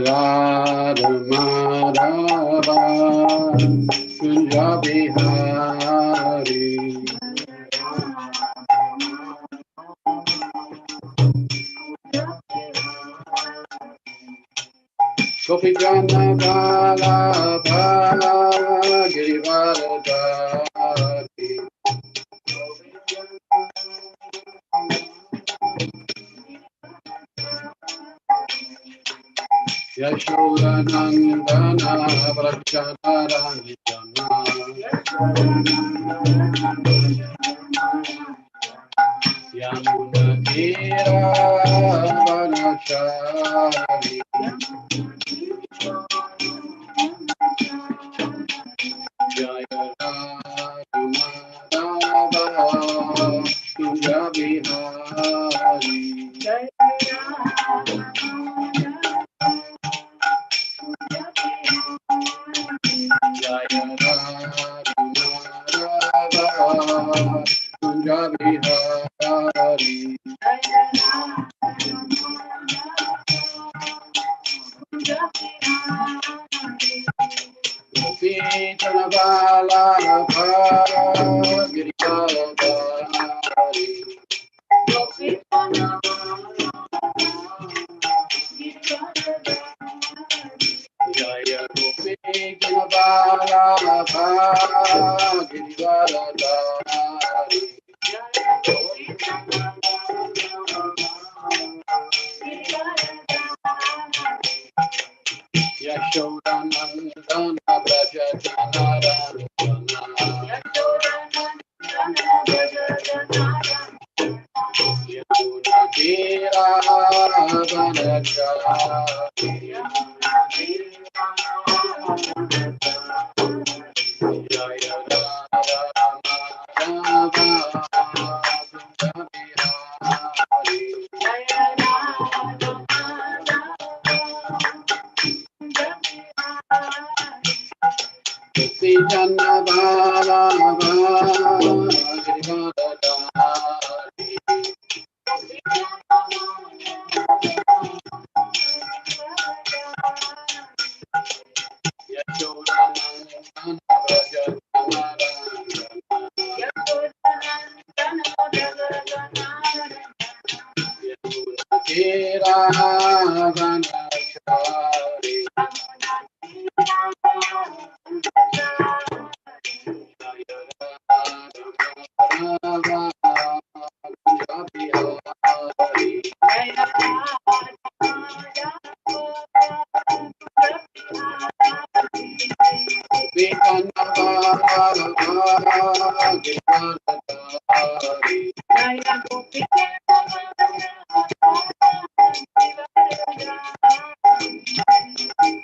Radha Madhava Kunja Bihari Gopi Jana Bala Bala Girivardhari Yashoda Nandana Vrajadharanjana Yamuna Tira Vanachari Jaya Radha Madhava Kunja Bihari Jaya Radha Madhava Kunja Bihari Gopi Jana Bala Girivardhari Jaya Gopi Jana Bala Girivardhari Yashoda Nandana Vrajadharanjana Yamuna Tira Vanachari Jaya Radha Madhava Kunja Bihari Gopi Jana Bala Girivardhari Yashoda Nandana Vrajadharanjana Yamuna Tira Vanachari Jaya Radha Madhava Kunja Bihari Gopi Jana Bala Girivardhari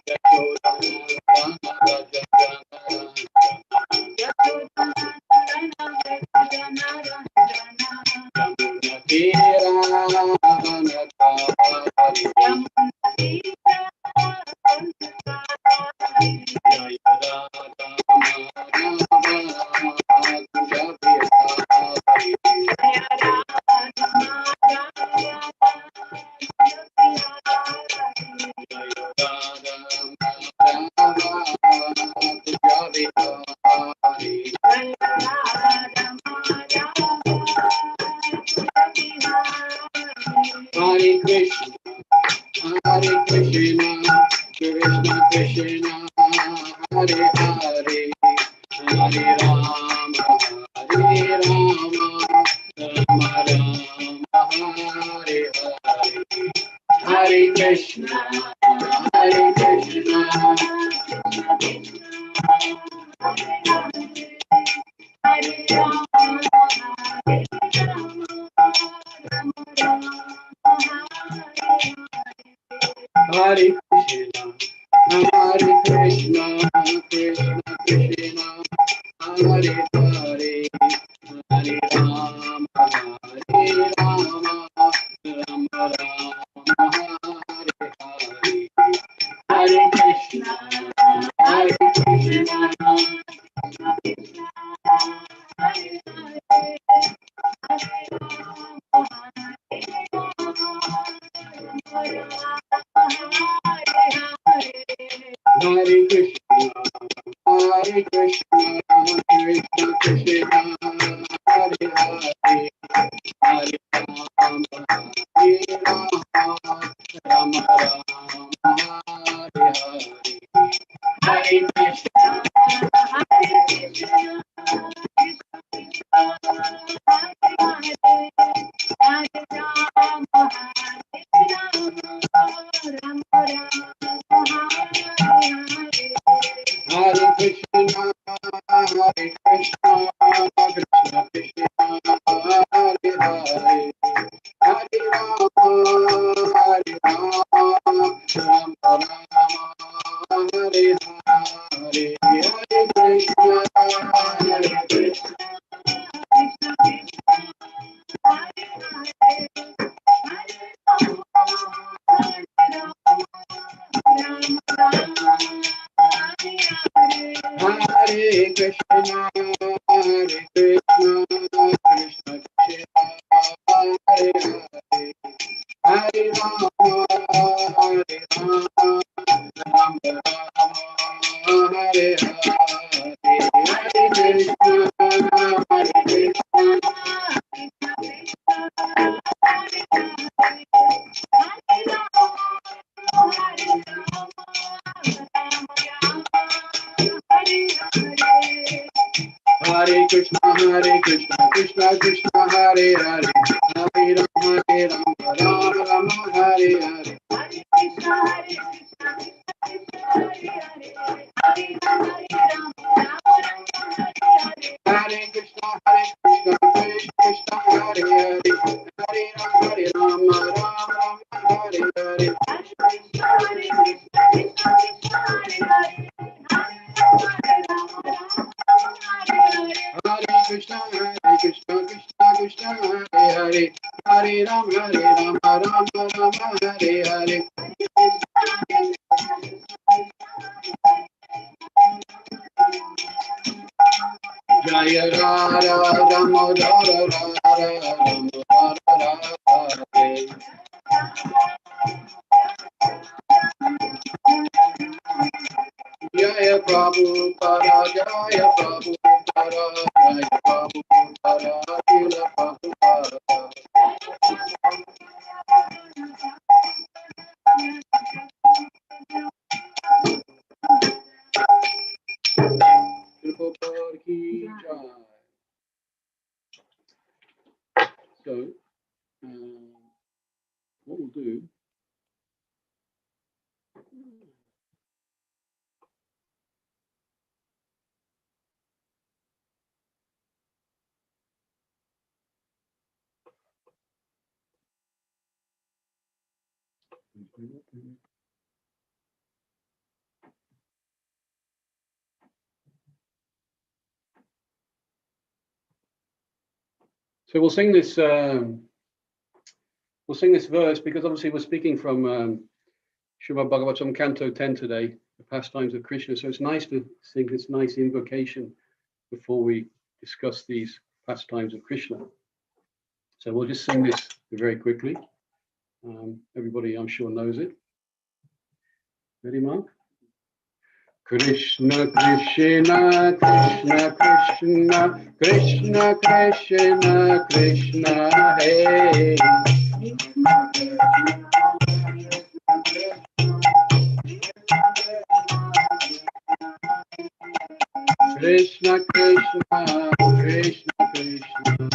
Yashoda Nandana Vrajadharanjana Yamuna Tira Vanachari Jaya Radha Madhava Kunja Bihari Jaya Radha Madhava Kunja Bihari Hare Krishna Hare Krishna Krishna Krishna Hare Hare Hare Rama Hare Rama Rama Rama Hare Hare Hare Krishna Hare Krishna Hare Krishna Hare Krishna Krishna Krishna Hare Hare Hare Rama Hare Rama Rama Rama Hare Hare Hare Krishna Hare Krishna Hare Krishna, Hare Krishna, Krishna Krishna, Hare Hare, Hare Rama, Hare Rama, Rama Rama, Hare Hare. Hare Krishna, Hare Krishna, Hare Krishna, Hare Krishna, Krishna Krishna, Hare Hare, Hare Rama, Hare Rama, Rama Rama, Hare Hare, Hare Krishna, Hare Krishna. Hare Krishna, Hare Krishna, Krishna Krishna, Hare Hare, Hare Rama, Hare Rama, Rama Rama, Hare Hare, Hare Krishna, Hare Krishna. Hare Krishna, Krishna Krishna, Hare Hare, Hare Rama, Rama Rama, Hare Hare. Hare Krishna, Krishna Krishna, Hare Hare, Hare Rama, Rama Rama, Hare Hare. Hare Krishna, Krishna Krishna, Hare Hare, Hare Rama, Rama Rama, Hare Hare. Jaya Radha Damodara Radha Damodara Radhe. Jaya Prabhupada, Jaya Prabhupada, Jaya Prabhupada, Jaya Prabhupada. Prabhupada ki jai. So, what we'll do. So we'll sing this. We'll sing this verse because obviously we're speaking from Srimad Bhagavatam Canto 10 today, the pastimes of Krishna. So it's nice to sing this nice invocation before we discuss these pastimes of Krishna. So we'll just sing this very quickly. Everybody, I'm sure, knows it. Ready, Mark? Krishna Krishna Krishna Krishna Krishna Krishna Krishna Hey. Krishna Krishna Krishna Krishna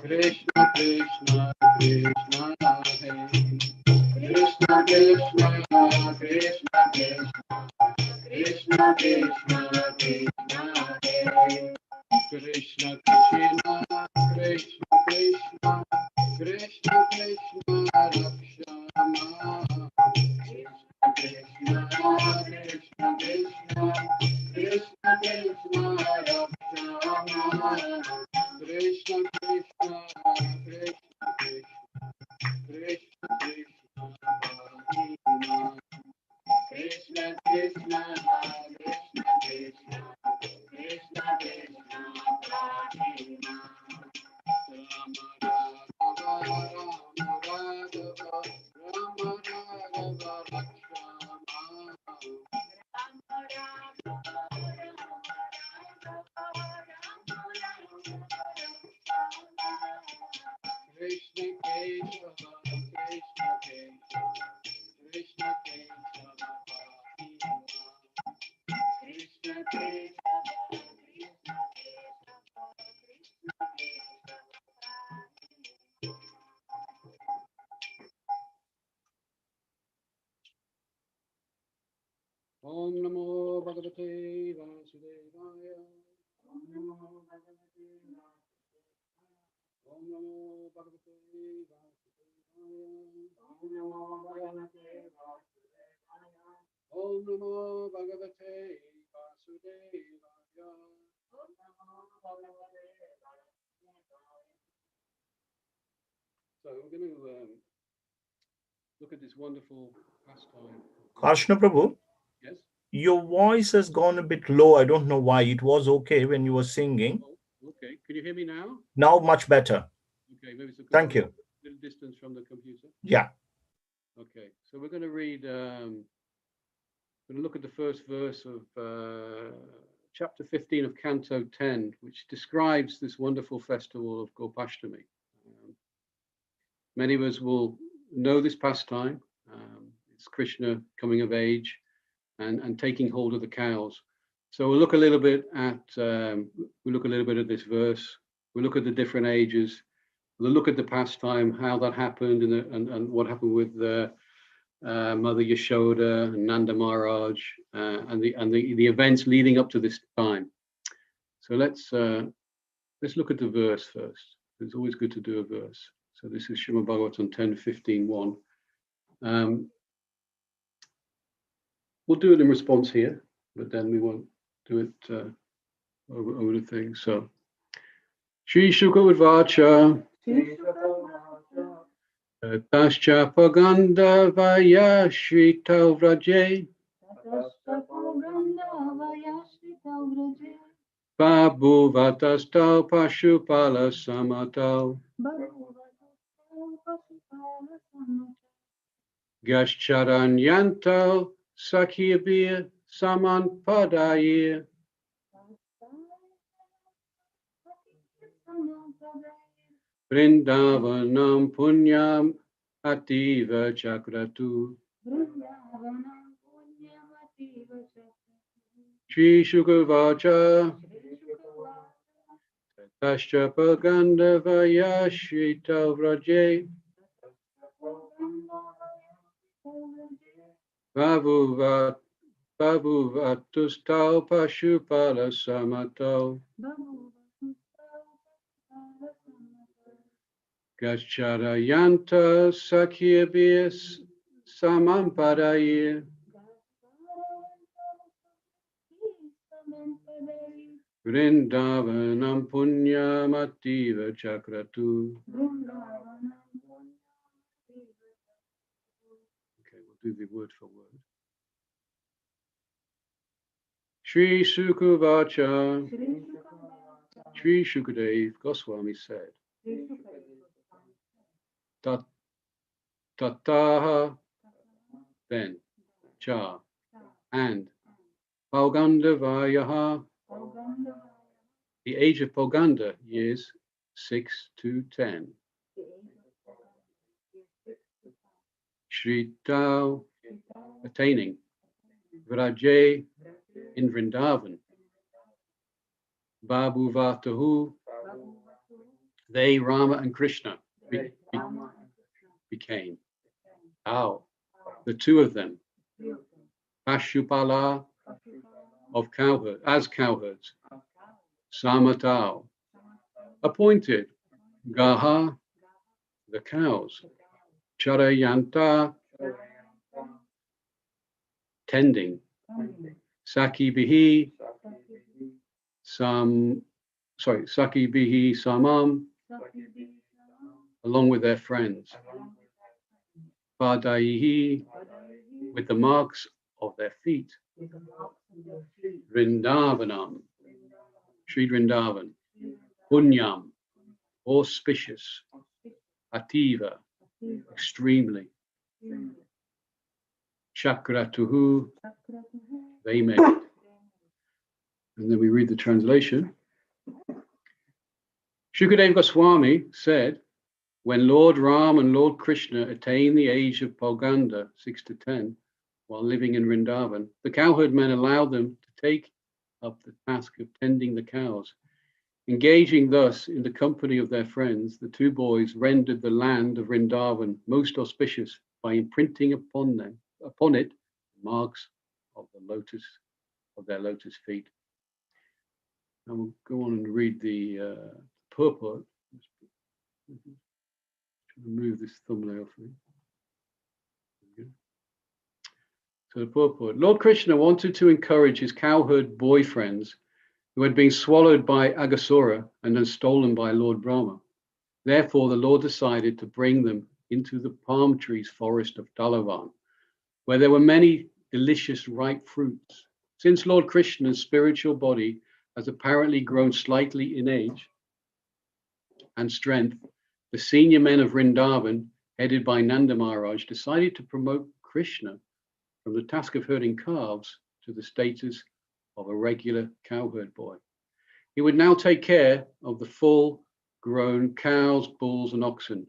Krishna Krishna Krishna Hey. Krishna Krishna Krishna Krishna Krishna Krishna Hare. Krishna Krishna Krishna Krishna Krishna Krishna Rakshama. Krishna Krishna Krishna Krishna Krishna Rakshama. Krishna Krishna Krishna Krishna Krishna Krishna Krishna Krishna Krishna Krishna Krishna Krishna Krishna Rama Rama Rama Rama Rama Rama Om Namo Bhagavate Vasudevaya. Om Namo Bhagavate Vasudevaya. Om Namo Bhagavate Vasudevaya. Om Namo Bhagavate Vasudevaya. Om Namo Bhagavate Vasudevaya. So we're going to look at this wonderful pastime. Krishna Prabhu, Yes. your voice has gone a bit low. I don't know why. It was okay when you were singing. Oh, okay. Can you hear me now? Now much better. Okay, maybe it's a Thank you. little distance from the computer. Yeah. Okay, so we're going to read. We're going to look at the first verse of chapter 15 of Canto 10, which describes this wonderful festival of Gopastami. Many of us will know this pastime. It's Krishna coming of age and taking hold of the cows. So we'll look a little bit at this verse. We'll look at the different ages. We'll look at the pastime, how that happened, and what happened with Mother Yashoda and Nanda Maharaj, and the events leading up to this time. So let's look at the verse first. It's always good to do a verse. So this is Srimad Bhagavatam 10:15:1. We'll do it in response here, but then we won't do it over the thing. So, Shri Shuka Udvacha, Tascha Paganda Vaya Shri Tauvraje, Babu Vatastau Pashupala Samatau, Gashcharanyanto Sakhibir Saman Padayir, Vrindavanam Punyam Ativa Chakratu, Shri Shukavacha, Tascha Paganda Vaya Shri Tauvraje, Babu Vatustau Pashupala Samatau, Gacharayanta Sakhibis Samanpadayir, Vrindavanam Punyamativa Chakratu. Okay, we'll do the word for word. Shri Sukavacha, Shri Shukadev Goswami said, Tataha, then, Cha, and, Paugandavayaha, the age of Poganda, years 6 to 10. Shri Tao, attaining, Vraje, in Vrindavan, Babu Vatahu, they, Rama and Krishna, became. How? The two of them. Pashupala, of cowherd, as cowherds. Samatau, appointed. Gaha, the cows. Charayanta, tending. Sakibihi, Sakibihi Samam, along with their friends. Padaihi, with the marks of their feet. Vrindavanam, Sri Vrindavan. Punyam, auspicious. Ativa, extremely. Chakratuhu, they made. And then we read the translation. Shukadeva Goswami said, when Lord Ram and Lord Krishna attained the age of Poganda, 6 to 10, while living in Vrindavan, the cowherd men allowed them to take up the task of tending the cows. Engaging thus in the company of their friends, the two boys rendered the land of Vrindavan most auspicious by imprinting upon it marks of their lotus feet. And we'll go on and read the purport. Remove this thumbnail for me. So the purport: Lord Krishna wanted to encourage his cowherd boyfriends who had been swallowed by Aghasura and then stolen by Lord Brahma. Therefore, the Lord decided to bring them into the palm trees forest of Dalavan, where there were many delicious ripe fruits. Since Lord Krishna's spiritual body has apparently grown slightly in age and strength, the senior men of Vrindavan, headed by Nanda Maharaj, decided to promote Krishna from the task of herding calves to the status of a regular cowherd boy. He would now take care of the full-grown cows, bulls, and oxen.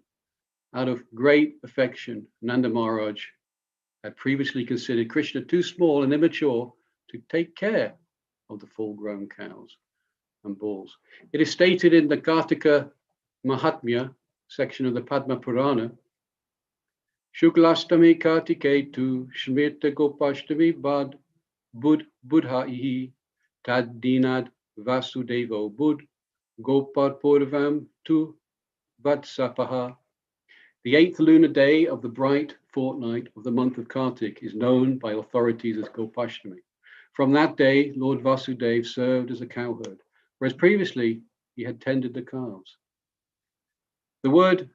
Out of great affection, Nanda Maharaj had previously considered Krishna too small and immature to take care of the full-grown cows and bulls. It is stated in the Kartika Mahatmya section of the Padma Purana, Shuklastami Kartiketu Shmita Gopastami Bad Budhaihi Tadinad Vasudevo Bud Gopad Purvam Tu Vatsapaha. The 8th lunar day of the bright fortnight of the month of Kartik is known by authorities as Gopastami. From that day, Lord Vasudev served as a cowherd, whereas previously he had tended the calves. The word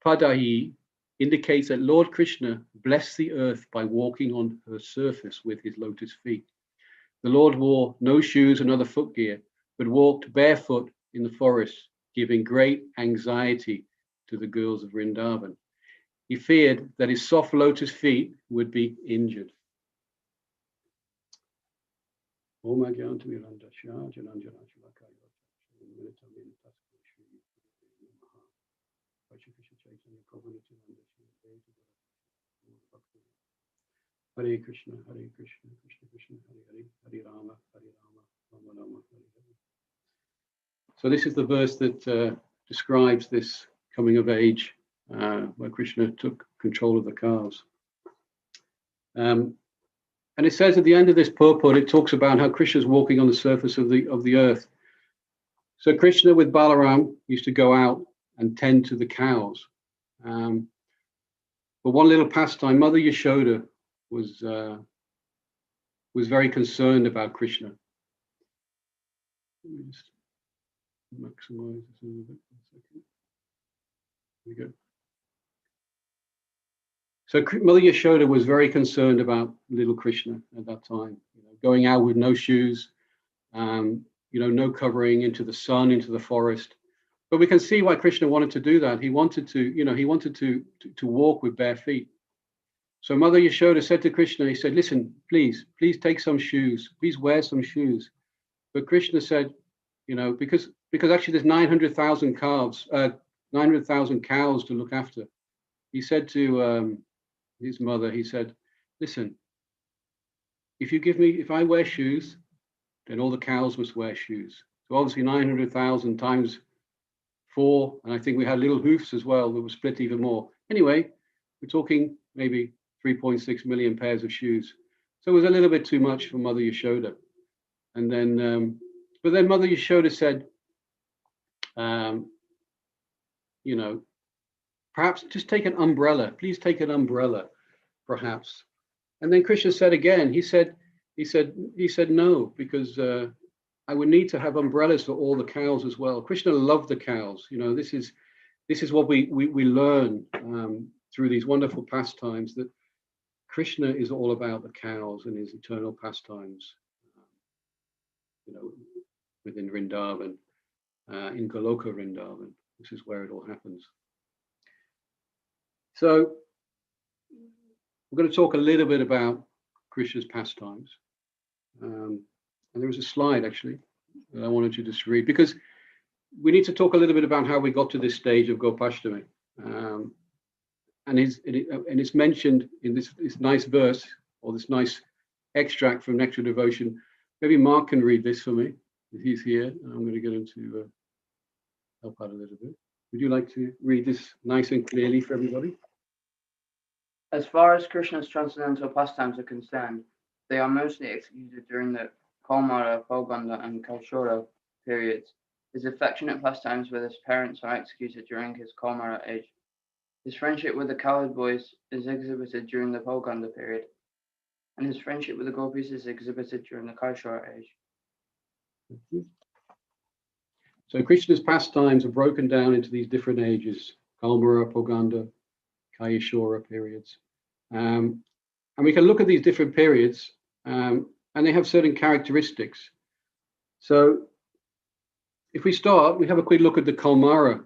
Padahi indicates that Lord Krishna blessed the earth by walking on her surface with his lotus feet. The Lord wore no shoes and other footgear, but walked barefoot in the forest, giving great anxiety to the girls of Vrindavan. He feared that his soft lotus feet would be injured. Hare Krishna, Hare Krishna, Krishna Krishna, Hare Hare, Hare Rama, Rama Rama, Hare Hare. So this is the verse that describes this coming of age, where Krishna took control of the calves. And it says at the end of this purport, it talks about how Krishna is walking on the surface of the earth. So Krishna with Balaram used to go out and tend to the cows. But one little pastime, Mother Yashoda was very concerned about Krishna. Let me just maximize this a little bit. There we go. So Mother Yashoda was very concerned about little Krishna at that time, going out with no shoes, no covering, into the sun, into the forest. But we can see why Krishna wanted to do that. He wanted to walk with bare feet. So Mother Yashoda said to Krishna, he said, listen, please take some shoes. Please wear some shoes. But Krishna said, because actually there's 900,000 calves, 900,000 cows to look after. He said to his mother, he said, listen, if I wear shoes, then all the cows must wear shoes. So obviously 900,000 times 4, and I think we had little hoofs as well that were split even more. Anyway, we're talking maybe 3.6 million pairs of shoes. So it was a little bit too much for Mother Yashoda. And then, but then Mother Yashoda said, perhaps just take an umbrella. Please take an umbrella, perhaps. And then Krishna said again, he said no, because I would need to have umbrellas for all the cows as well. Krishna loved the cows. This is what we learn through these wonderful pastimes, that Krishna is all about the cows and his eternal pastimes, within Vrindavan, in Goloka Vrindavan. This is where it all happens. So we're going to talk a little bit about Krishna's pastimes. And there was a slide actually that I wanted to just read, because we need to talk a little bit about how we got to this stage of Gopastami. And it's mentioned in this nice verse, or this nice extract from Nectar Devotion, maybe Mark can read this for me. He's here, and I'm going to get him to help out a little bit. Would you like to read this nice and clearly for everybody? As far as Krishna's transcendental pastimes are concerned, they are mostly executed during the Kaumara, Poganda, and Kaishora periods. His affectionate pastimes with his parents are executed during his Kaumara age. His friendship with the cowherd boys is exhibited during the Poganda period, and his friendship with the gopis is exhibited during the Kaishora age. So Krishna's pastimes are broken down into these different ages: Kalmara, Poganda, Kayashora periods. And we can look at these different periods, and they have certain characteristics. So if we start, we have a quick look at the Kalmara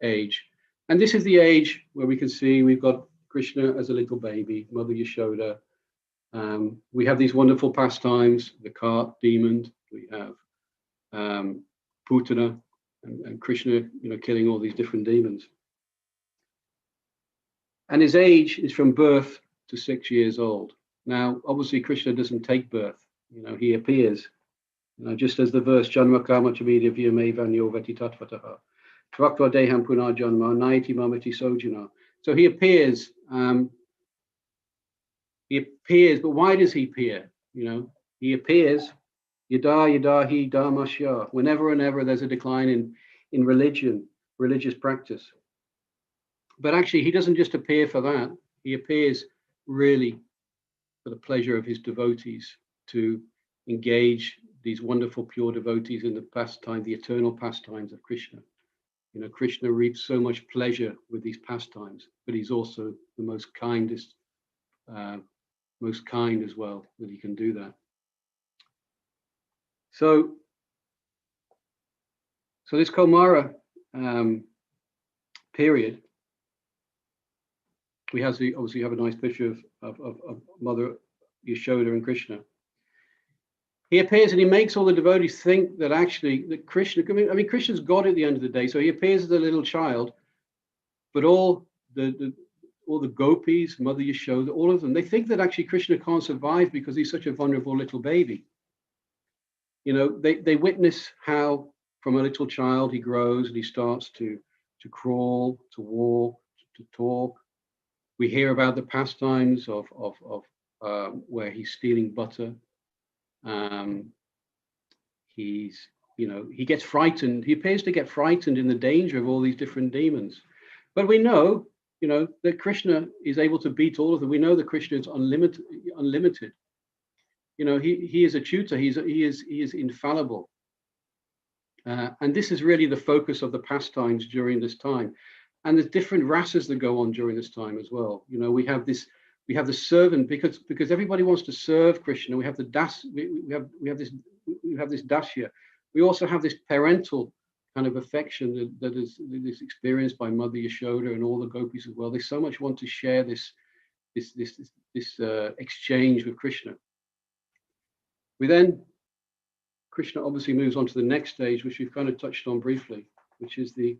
age. And this is the age where we can see we've got Krishna as a little baby, Mother Yashoda. We have these wonderful pastimes, the cart demon. We have Putana and Krishna, killing all these different demons. And his age is from birth to 6 years old. Now, obviously, Krishna doesn't take birth. He appears. Just as the verse Janma Karma Chamidya Vyamevanyo Veti Tatvataha. Tvaktva Deham Punar Janma Naiti Mamati Sojana. So he appears. But why does he appear? He appears. Yada Yada Hi Dharmasya. Whenever and ever there's a decline in religious practice. But actually, he doesn't just appear for that. He appears really for the pleasure of his devotees, to engage these wonderful pure devotees in the pastime, the eternal pastimes of Krishna. Krishna reaps so much pleasure with these pastimes, but he's also the most kindest, most kind as well, that he can do that. So this Kaumara period, we obviously have a nice picture of Mother Yashoda and Krishna. He appears and he makes all the devotees think that actually that Krishna, Krishna's God at the end of the day. So he appears as a little child, but all the gopis, Mother Yashoda, all of them, they think that actually Krishna can't survive because he's such a vulnerable little baby. They witness how from a little child he grows and he starts to crawl, to walk, to talk. We hear about the pastimes of where he's stealing butter. He gets frightened. He appears to get frightened in the danger of all these different demons. But we know, that Krishna is able to beat all of them. We know that Krishna is unlimited. He is a tutor. He is infallible. And this is really the focus of the pastimes during this time. And there's different rasas that go on during this time as well. We have the servant because everybody wants to serve Krishna. We have the das. We have this dasya. We also have this parental kind of affection that is experienced by Mother Yashoda and all the gopis as well. They so much want to share this exchange with Krishna. Krishna obviously moves on to the next stage, which we've kind of touched on briefly, which is the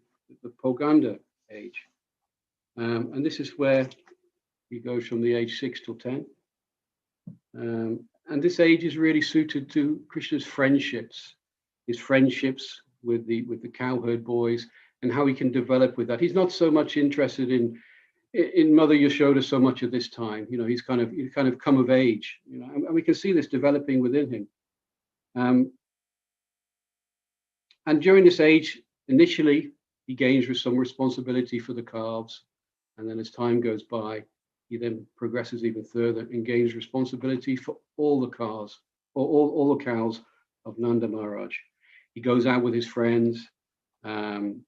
Poganda age. And this is where he goes from the age 6 till 10. And this age is really suited to Krishna's friendships, his friendships with the cowherd boys, and how he can develop with that. He's not so much interested in Mother Yashoda so much at this time. He's kind of come of age, and we can see this developing within him. And during this age, initially, he gains some responsibility for the calves. And then as time goes by, he then progresses even further and gains responsibility for all the cows, or all the cows of Nanda Maharaj. He goes out with his friends. They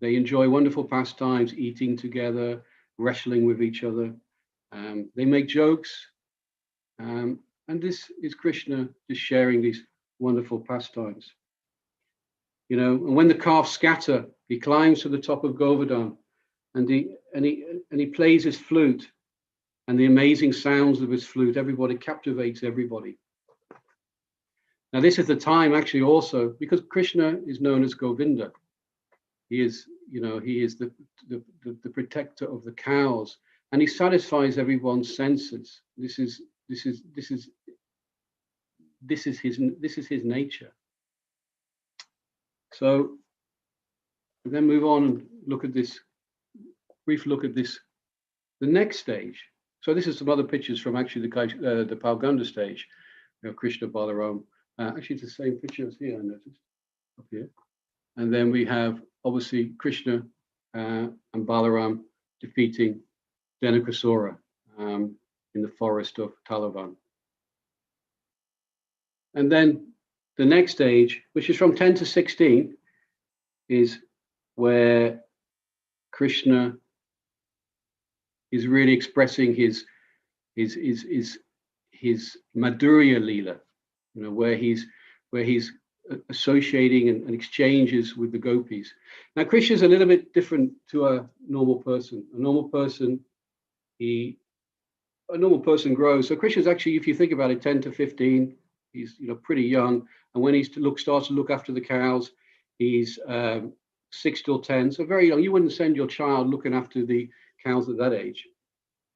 enjoy wonderful pastimes, eating together, wrestling with each other. They make jokes. And this is Krishna just sharing these wonderful pastimes. And when the calves scatter, he climbs to the top of Govardhan, and he plays his flute, and the amazing sounds of his flute, everybody captivates everybody. Now this is the time actually also, because Krishna is known as Govinda. He is the protector of the cows, and he satisfies everyone's senses. This is this is his nature. So we then move on and look at this, brief look at this, the next stage. So this is some other pictures from actually the Pauganda stage. You know, Krishna, Balaram. Actually, it's the same picture as here, I noticed, up here. And then we have obviously Krishna and Balaram defeating Denukasura in the forest of Talavan. And then the next stage, which is from 10 to 16, is where Krishna is really expressing his Madhurya Leela, you know, where he's associating and exchanges with the gopis. Now, Krishna is a little bit different to a normal person. A normal person grows. So Krishna is actually, if you think about it, 10 to 15. He's, you know, pretty young, and when he starts to look after the cows, he's 6 till 10, so very young. You wouldn't send your child looking after the cows at that age.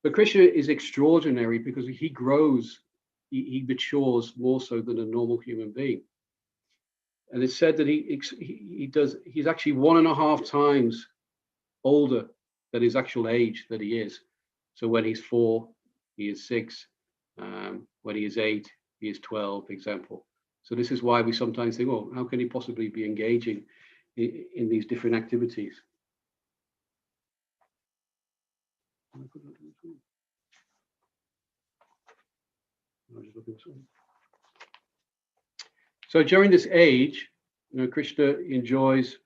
But Krishna is extraordinary because he grows, he matures more so than a normal human being. And it's said that he's actually 1.5 times older than his actual age that he is. So when he's 4, he is 6. When he is 8, he is 12, example. So this is why we sometimes think, well, how can he possibly be engaging in these different activities? So during this age, you know, Krishna enjoys,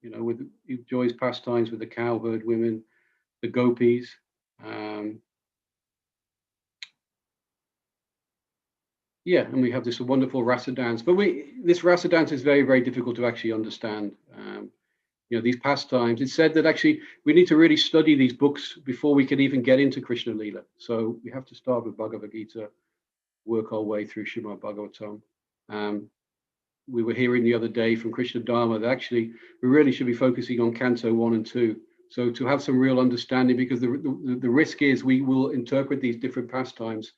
you know, enjoys pastimes with the cowherd women, the gopis. Yeah, and we have this wonderful rasa dance. But this rasa dance is very, very difficult to actually understand. You know, these pastimes. It's said that actually we need to really study these books before we can even get into Krishna Leela. So we have to start with Bhagavad Gita, work our way through Srimad Bhagavatam. We were hearing the other day from Krishna Dharma that actually we really should be focusing on Canto 1 and 2. So to have some real understanding, because the risk is we will interpret these different pastimes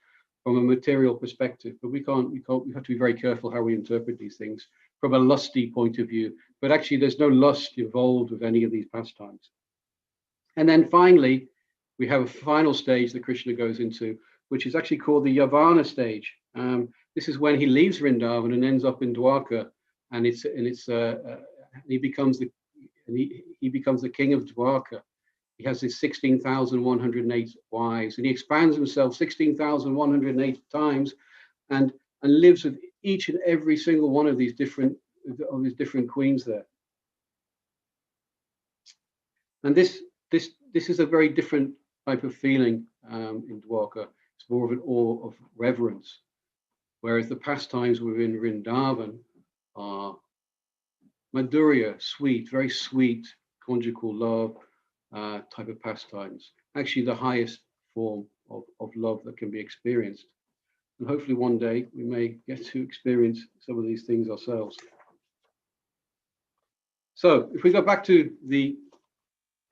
from a material perspective, but we have to be very careful how we interpret these things from a lusty point of view. But actually there's no lust involved with any of these pastimes. And then finally, we have a final stage that Krishna goes into, which is actually called the Yavana stage. This is when he leaves Vrindavan and ends up in Dwarka, and he becomes the king of Dwarka. He has his 16,108 wives, and he expands himself 16,108 times, and lives with each and every single one of these different queens there. And this is a very different type of feeling in Dwarka. It's more of an awe of reverence, whereas the pastimes within Vrindavan are Madhurya, sweet, very sweet conjugal love type of pastimes. Actually, the highest form of love that can be experienced. And hopefully one day we may get to experience some of these things ourselves. So if we go back to the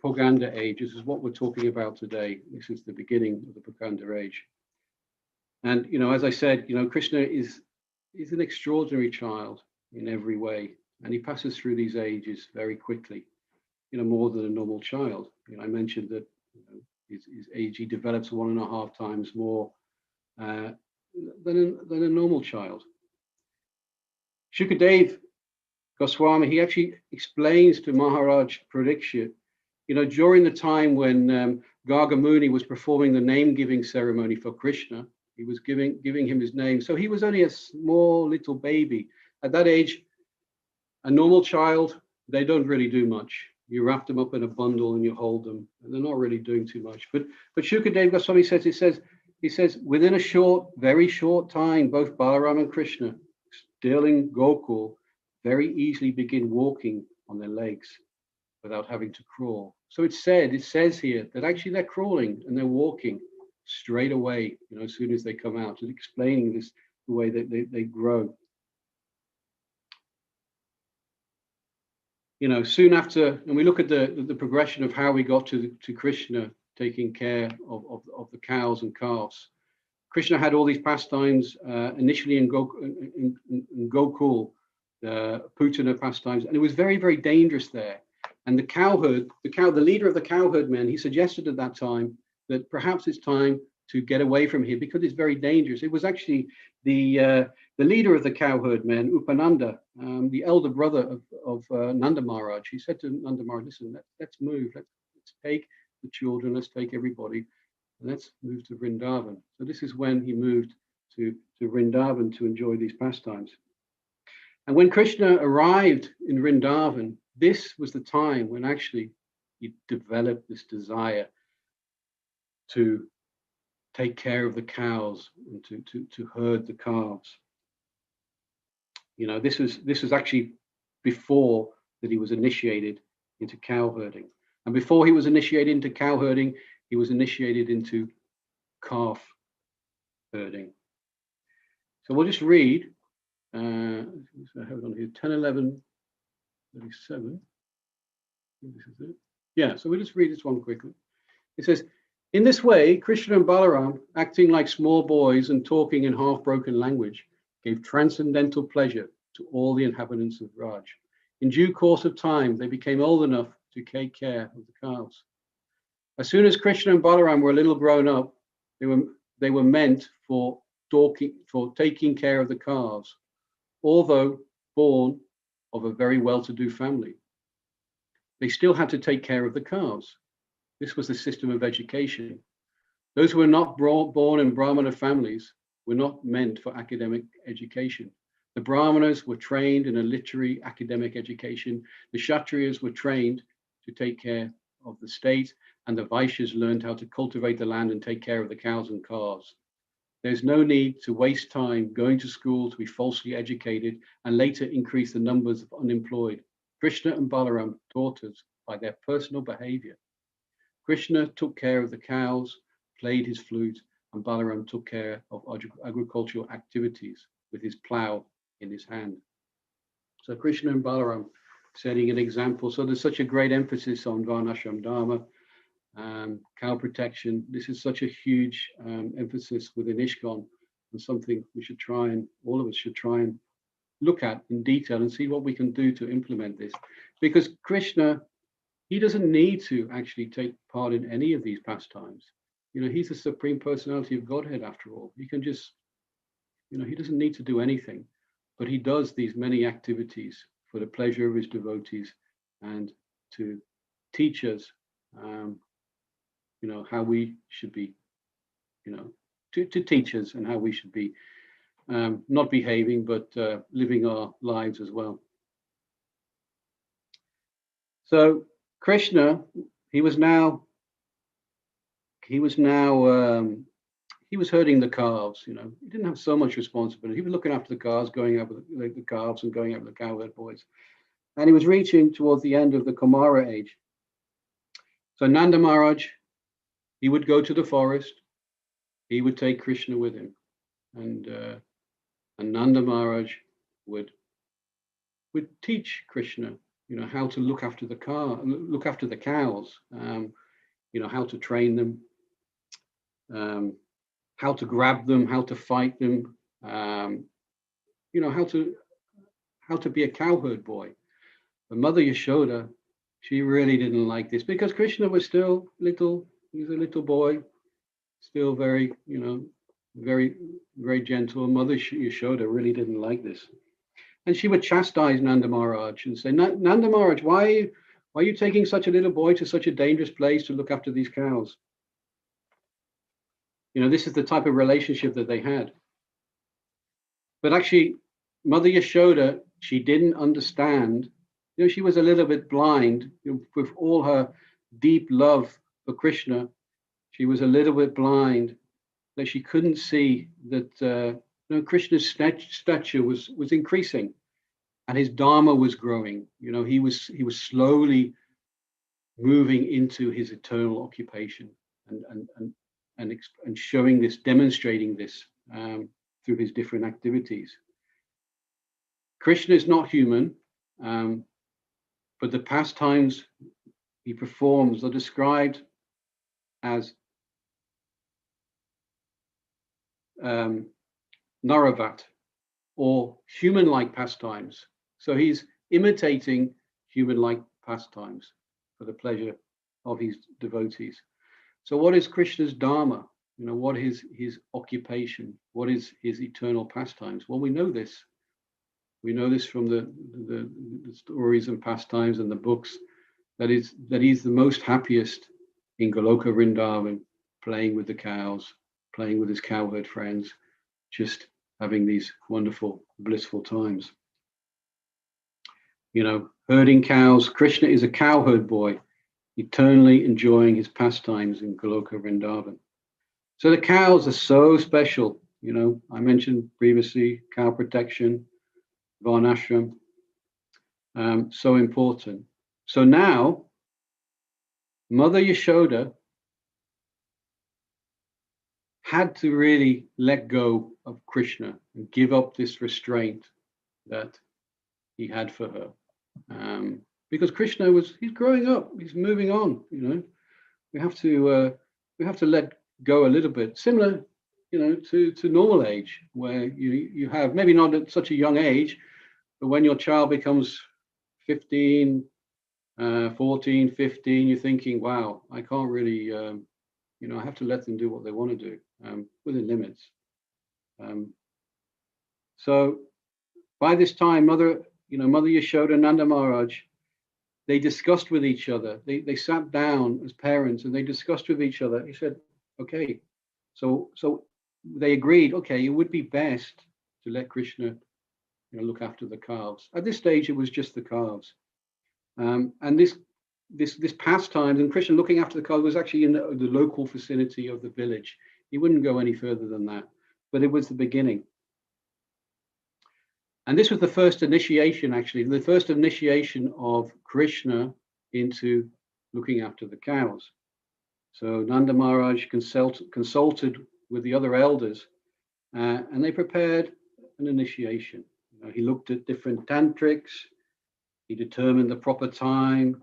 Pauganda age, this is what we're talking about today. This is the beginning of the Pauganda age. And, you know, as I said, you know, Krishna is an extraordinary child in every way. And he passes through these ages very quickly, you know, more than a normal child. You know, I mentioned that, you know, his age, he develops 1.5 times more than a normal child. Shukadev Goswami, he actually explains to Maharaj Parikshit, you know, during the time when Garga Muni was performing the name-giving ceremony for Krishna, he was giving him his name. So he was only a small little baby. At that age, a normal child, they don't really do much. You wrap them up in a bundle and you hold them, and they're not really doing too much. But Shukadev Goswami says, he says, within a very short time, both Balaram and Krishna, still in Gokul, very easily begin walking on their legs without having to crawl. So it says here that actually they're crawling and they're walking straight away, you know, as soon as they come out, and explaining this, the way that they grow. You know, soon after, and we look at the progression of how we got to Krishna taking care of the cows and calves. Krishna had all these pastimes initially in Gokul, the Putana pastimes, and it was very, very dangerous there. And the cowherd, the leader of the cowherd men, he suggested at that time that perhaps it's time to get away from here because it's very dangerous. It was actually the leader of the cowherd men, Upananda, the elder brother of Nanda Maharaj. He said to Nanda Maharaj, listen, let's move, let's take the children, let's take everybody, and let's move to Vrindavan. So this is when he moved to Vrindavan to enjoy these pastimes. And when Krishna arrived in Vrindavan, this was the time when actually he developed this desire to take care of the cows and to herd the calves. You know, this was actually before that he was initiated into cow herding. And before he was initiated into cow herding, he was initiated into calf herding. So we'll just read, I have it on here, 10, 11, 37. This is it. Yeah, so we'll just read this one quickly. It says, in this way, Krishna and Balaram, acting like small boys and talking in half-broken language, gave transcendental pleasure to all the inhabitants of Raj. In due course of time, they became old enough to take care of the calves. As soon as Krishna and Balaram were a little grown up, they were meant for taking care of the calves, although born of a very well-to-do family. They still had to take care of the calves. This was the system of education. Those who were not born in Brahmana families were not meant for academic education. The Brahmanas were trained in a literary academic education. The Kshatriyas were trained to take care of the state, and the Vaishyas learned how to cultivate the land and take care of the cows and calves. There's no need to waste time going to school to be falsely educated and later increase the numbers of unemployed. Krishna and Balaram taught us by their personal behavior. Krishna took care of the cows, played his flute, and Balaram took care of agricultural activities with his plow in his hand. So Krishna and Balaram setting an example. So there's such a great emphasis on Varnashram Dharma, cow protection. This is such a huge emphasis within ISKCON, and something we should try and, all of us should try and look at in detail and see what we can do to implement this. Because Krishna, he doesn't need to actually take part in any of these pastimes. You know, he's the Supreme Personality of Godhead after all. He can just, you know, he doesn't need to do anything, but he does these many activities for the pleasure of his devotees and to teach us, you know, how we should be, you know, to teach us and how we should be not behaving, but living our lives as well. So Krishna, he was herding the calves. You know, he didn't have so much responsibility. He was looking after the calves, going up with the calves and going up with the cowherd boys. And he was reaching towards the end of the Kumara age. So Nanda Maharaj, he would go to the forest. He would take Krishna with him, and Nanda Maharaj would teach Krishna, you know, how to look after the cows, you know, how to train them, how to grab them, how to fight them, you know, how to be a cowherd boy. But Mother Yashoda, she really didn't like this because Krishna was still little. He was a little boy, still very, you know, very, very gentle. Mother Yashoda really didn't like this. And she would chastise Nanda Maharaj and say, Nanda Maharaj, why are you taking such a little boy to such a dangerous place to look after these cows? You know, this is the type of relationship that they had. But actually, Mother Yashoda, she didn't understand. You know, she was a little bit blind, you know, with all her deep love for Krishna. She was a little bit blind that she couldn't see that you know, Krishna's stature was increasing, and his dharma was growing. You know, he was slowly moving into his eternal occupation and showing this, demonstrating this through his different activities. Krishna is not human, but the pastimes he performs are described as Naravat, or human-like pastimes. So he's imitating human-like pastimes for the pleasure of his devotees. So what is Krishna's dharma? What is his occupation? What is his eternal pastimes? Well, we know this. We know this from the stories and pastimes and the books, that he's the most happiest in Goloka Vrindavan, playing with the cows, playing with his cowherd friends, just having these wonderful, blissful times. Herding cows. Krishna is a cowherd boy, eternally enjoying his pastimes in Goloka Vrindavan. So the cows are so special. I mentioned previously cow protection, varnashram, so important. So now, Mother Yashoda had to really let go of Krishna and give up this restraint that he had for her, because Krishna he's growing up, he's moving on. We have to let go a little bit, similar to normal age, where you have, maybe not at such a young age, but when your child becomes 15, 14, 15, you're thinking, wow, I can't really, I have to let them do what they want to do, within limits. So by this time, Mother Yashoda and Nanda Maharaj, they discussed with each other. They sat down as parents and they discussed with each other. He said, okay, so they agreed, okay, it would be best to let Krishna look after the calves. At this stage, it was just the calves. And this pastime, and Krishna looking after the calves, was actually in the local vicinity of the village. He wouldn't go any further than that, but it was the beginning. And this was the first initiation, actually, the first initiation of Krishna into looking after the cows. So Nanda Maharaj consulted with the other elders, and they prepared an initiation. He looked at different tantrics, he determined the proper time,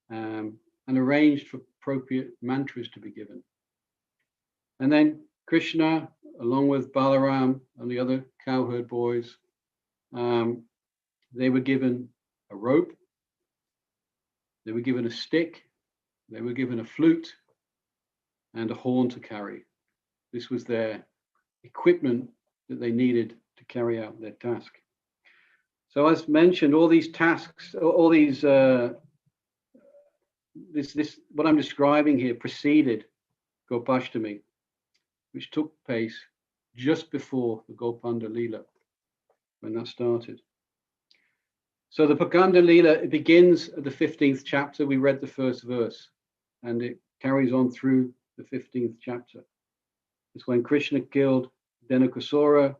and arranged for appropriate mantras to be given. And then Krishna, along with Balaram and the other cowherd boys, they were given a rope, they were given a stick, they were given a flute, and a horn to carry. This was their equipment that they needed to carry out their task. So as mentioned, all these tasks, all these, what I'm describing here preceded Gopastami, which took place just before the Gopanda Leela, when that started. So the Gopanda Leela, it begins at the 15th chapter. We read the first verse, and it carries on through the 15th chapter. It's when Krishna killed Dhenukasura,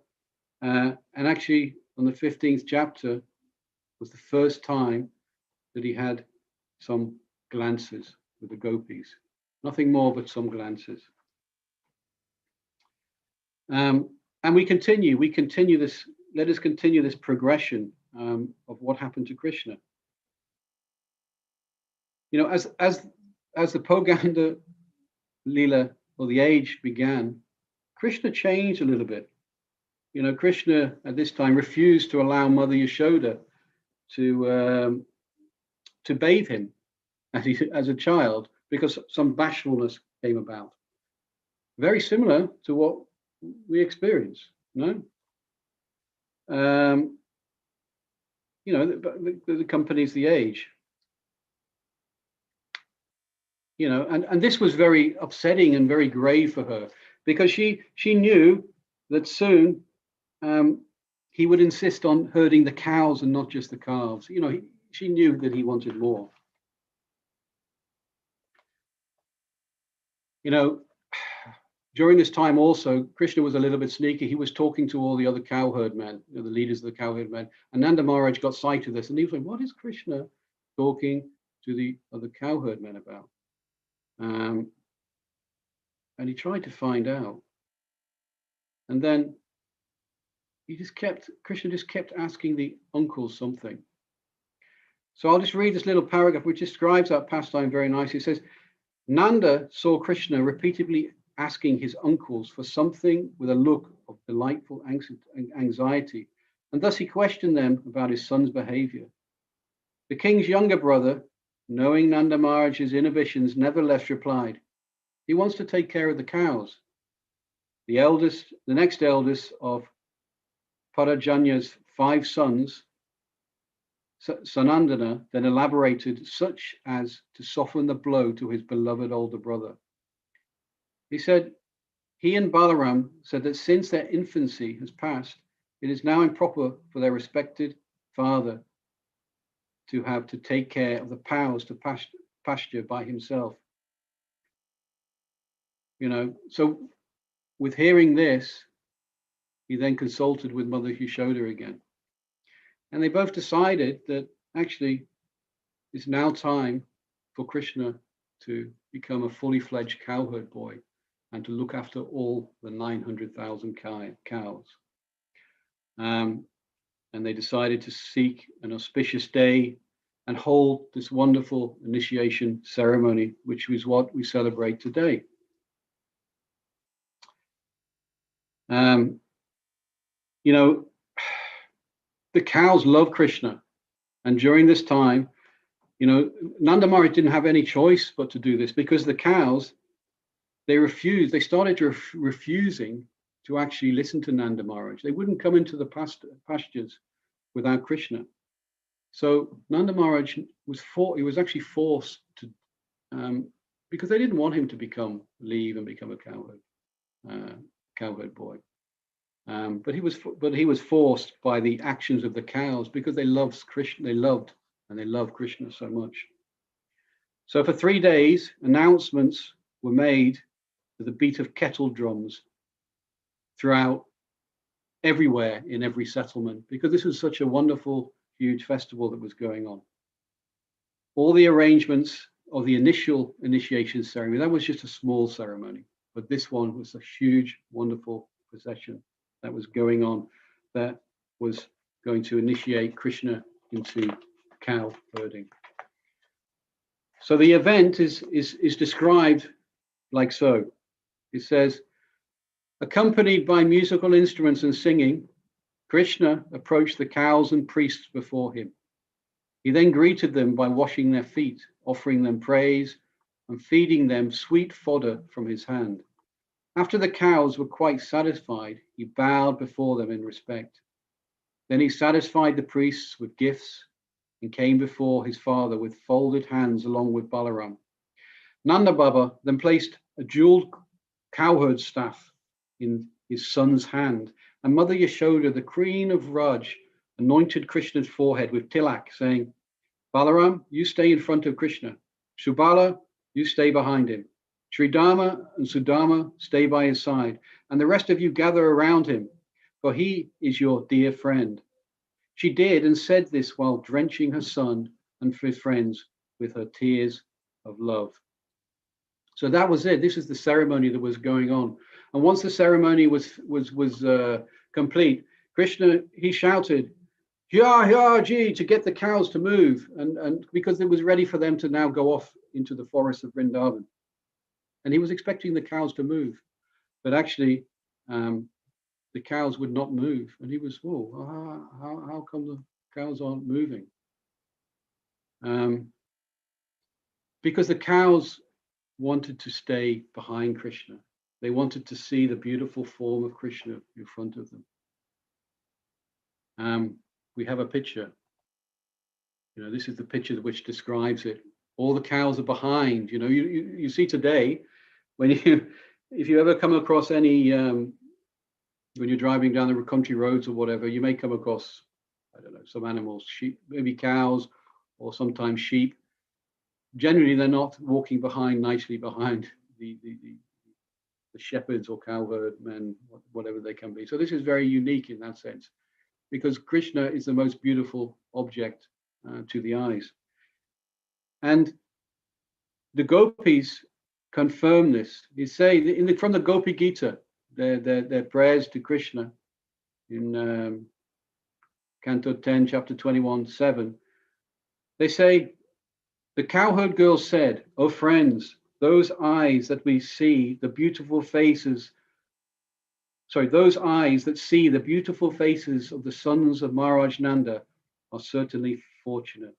and actually on the 15th chapter was the first time that he had some glances with the gopis. Nothing more but some glances. And we continue this, let us continue this progression of what happened to Krishna. As the Poganda Leela, or the age, began, Krishna changed a little bit. Krishna at this time refused to allow Mother Yashoda to bathe him as a child, because some bashfulness came about. Very similar to what we experience, that accompanies the age. And this was very upsetting and very grave for her, because she knew that soon he would insist on herding the cows and not just the calves. She knew that he wanted more. During this time also, Krishna was a little bit sneaky. He was talking to all the other cowherd men, the leaders of the cowherd men. And Nanda Maharaj got sight of this, and he was like, what is Krishna talking to the other cowherd men about? And he tried to find out. And then Krishna just kept asking the uncles something. So I'll just read this little paragraph which describes that pastime very nicely. It says, Nanda saw Krishna repeatedly asking his uncles for something with a look of delightful anxiety, and thus he questioned them about his son's behavior. The king's younger brother, knowing Nanda Maharaj's inhibitions, nevertheless replied, "He wants to take care of the cows." The next eldest of Parajanya's 5 sons, Sanandana, then elaborated such as to soften the blow to his beloved older brother. He said, he and Balaram said that since their infancy has passed, it is now improper for their respected father to have to take care of the cows to pasture by himself. So with hearing this, he then consulted with Mother Yashoda again. And they both decided that actually it's now time for Krishna to become a fully fledged cowherd boy and to look after all the 900,000 cows. And they decided to seek an auspicious day and hold this wonderful initiation ceremony, which is what we celebrate today. The cows love Krishna. And during this time, Nanda Maharaj didn't have any choice but to do this, because the cows, they started refusing to actually listen to Nanda Maharaj. They wouldn't come into the pastures without Krishna. So Nanda Maharaj he was actually forced to, because they didn't want him to leave and become a cowherd boy. But he was forced by the actions of the cows, because they loved Krishna. They loved and they love Krishna so much. So for 3 days, announcements were made to the beat of kettle drums throughout everywhere in every settlement, because this was such a wonderful, huge festival that was going on. All the arrangements of the initial initiation ceremony, that was just a small ceremony, but this one was a huge, wonderful procession that was going on, that was going to initiate Krishna into cow herding. So the event is described like so. It says, accompanied by musical instruments and singing, Krishna approached the cows and priests before him. He then greeted them by washing their feet, offering them praise, and feeding them sweet fodder from his hand. After the cows were quite satisfied, he bowed before them in respect. Then he satisfied the priests with gifts and came before his father with folded hands along with Balaram. Nanda Baba then placed a jeweled cowherd staff in his son's hand, and Mother Yashoda, the Queen of Raj, anointed Krishna's forehead with tilak, saying, Balaram, you stay in front of Krishna. Subala, you stay behind him. Sridharma and Sudama stay by his side, and the rest of you gather around him, for he is your dear friend. She did and said this while drenching her son and his friends with her tears of love. So that was it. This is the ceremony that was going on. And once the ceremony was complete, Krishna, he shouted, "Ya, ya, ji," to get the cows to move, and because it was ready for them to now go off into the forest of Vrindavan. And he was expecting the cows to move, but actually the cows would not move. And he was, how come the cows aren't moving? Because the cows wanted to stay behind Krishna. They wanted to see the beautiful form of Krishna in front of them. We have a picture. This is the picture which describes it. All the cows are behind. You see today, if you ever come across any, when you're driving down the country roads or whatever, you may come across, I don't know, some animals, sheep, maybe cows, or sometimes sheep. Generally, they're not walking nicely behind the shepherds or cowherd men, whatever they can be. So this is very unique in that sense, because Krishna is the most beautiful object to the eyes. And the gopis confirm this. They say from the Gopi Gita, their prayers to Krishna in Canto 10, Chapter 21:7, they say, the cowherd girls said, "O friends, those eyes that we see the beautiful faces, those eyes that see the beautiful faces of the sons of Maharaj Nanda are certainly fortunate.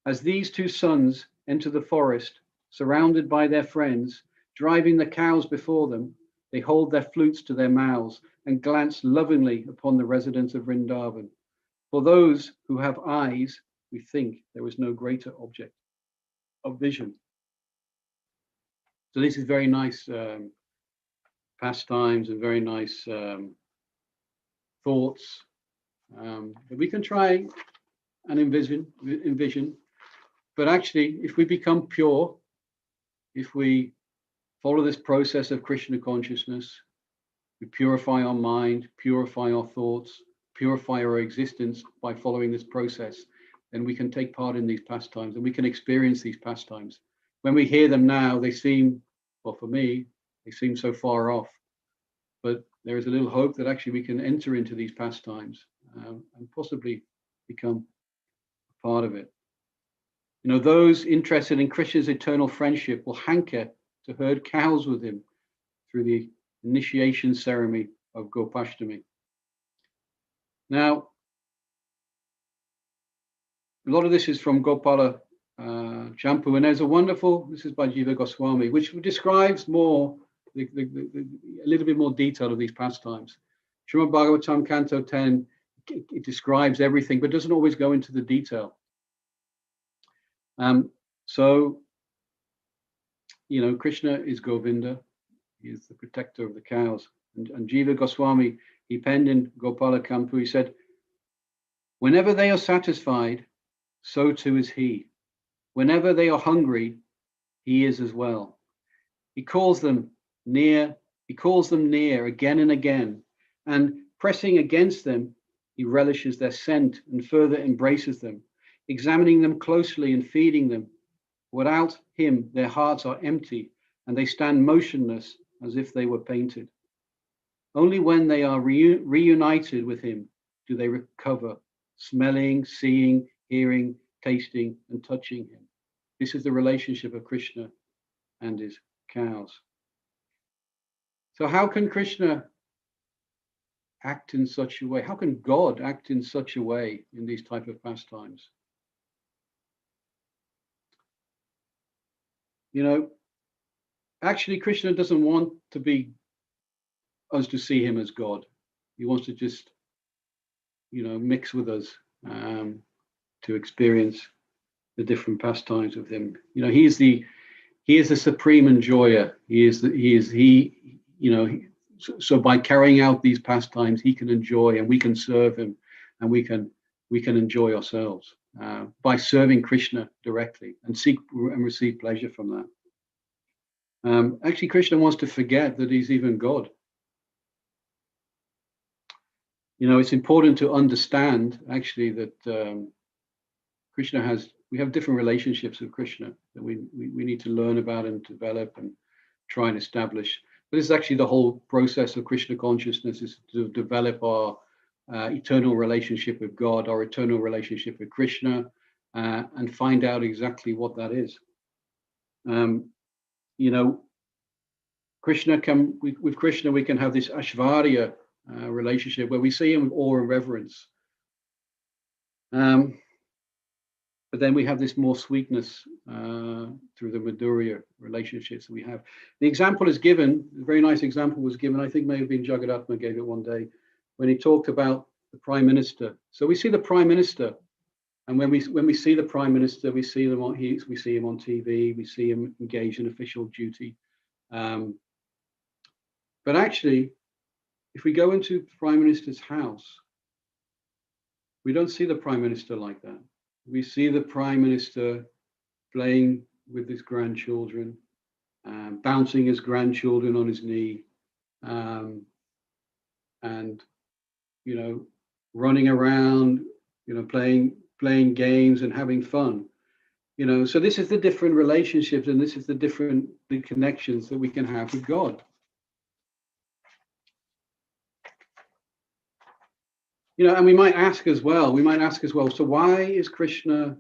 As these two sons enter the forest, surrounded by their friends, driving the cows before them, they hold their flutes to their mouths and glance lovingly upon the residents of Vrindavan. For those who have eyes, we think there is no greater object of vision. So this is very nice pastimes and very nice thoughts that we can try and envision. But actually, if we become pure, if we follow this process of Krishna consciousness, we purify our mind, purify our thoughts, purify our existence by following this process, then we can take part in these pastimes and we can experience these pastimes. When we hear them now, they seem, well, for me, they seem so far off. But there is a little hope that actually we can enter into these pastimes and possibly become a part of it. You know, those interested in Krishna's eternal friendship will hanker to herd cows with him through the initiation ceremony of Gopastami. Now, a lot of this is from Gopala Champu, and there's a wonderful, this is by Jiva Goswami, which describes more, a little bit more detail of these pastimes. Srimad Bhagavatam, Canto 10, it describes everything, but doesn't always go into the detail. So, you know, Krishna is Govinda. He is the protector of the cows. And Jiva Goswami, he penned in Gopala Kampu, he said, whenever they are satisfied, so too is he. Whenever they are hungry, he is as well. He calls them near again and again, and pressing against them, he relishes their scent and further embraces them, examining them closely and feeding them. Without him, their hearts are empty, and they stand motionless as if they were painted. Only when they are reunited with him do they recover, smelling, seeing, hearing, tasting, and touching him. This is the relationship of Krishna and his cows. So how can Krishna act in such a way? How can God act in such a way in these type of pastimes? You know, actually Krishna doesn't want us to see him as God. He wants to just, you know, mix with us to experience the different pastimes of him. You know, he is the supreme enjoyer. So by carrying out these pastimes, he can enjoy, and we can serve him, and we can enjoy ourselves by serving Krishna directly and seek and receive pleasure from that. Actually, Krishna wants to forget that he's even God. You know, it's important to understand actually that we have different relationships with Krishna that we need to learn about and develop and try and establish. But this is actually the whole process of Krishna consciousness, is to develop our eternal relationship with God, our eternal relationship with Krishna, and find out exactly what that is. You know, with Krishna we can have this Aishvarya relationship where we see him with awe and reverence. But then we have this more sweetness through the Madhurya relationships that we have. The example is given, a very nice example was given, I think may have been Jagadatma gave it one day, when he talked about the Prime Minister. So we see the Prime Minister, and when we see the Prime Minister, we see him on TV, we see him engaged in official duty. But actually, if we go into the Prime Minister's house, we don't see the Prime Minister like that. We see the Prime Minister playing with his grandchildren, bouncing his grandchildren on his knee, and, you know, running around, you know, playing games and having fun. You know, so this is the different relationships, and this is the connections that we can have with God. You know, and we might ask as well, so why is Krishna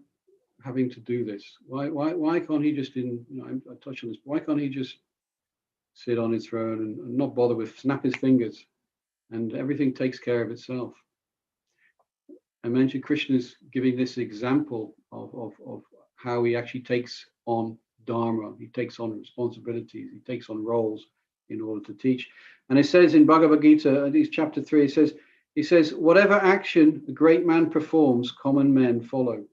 having to do this? Why can't he just I touch on this, why can't he just sit on his throne and not bother with, snap his fingers and everything takes care of itself? I mentioned Krishna's giving this example of how he actually takes on dharma, he takes on responsibilities, he takes on roles in order to teach. And it says in Bhagavad Gita, I think it's chapter 3, he says, whatever action a great man performs, common men follow.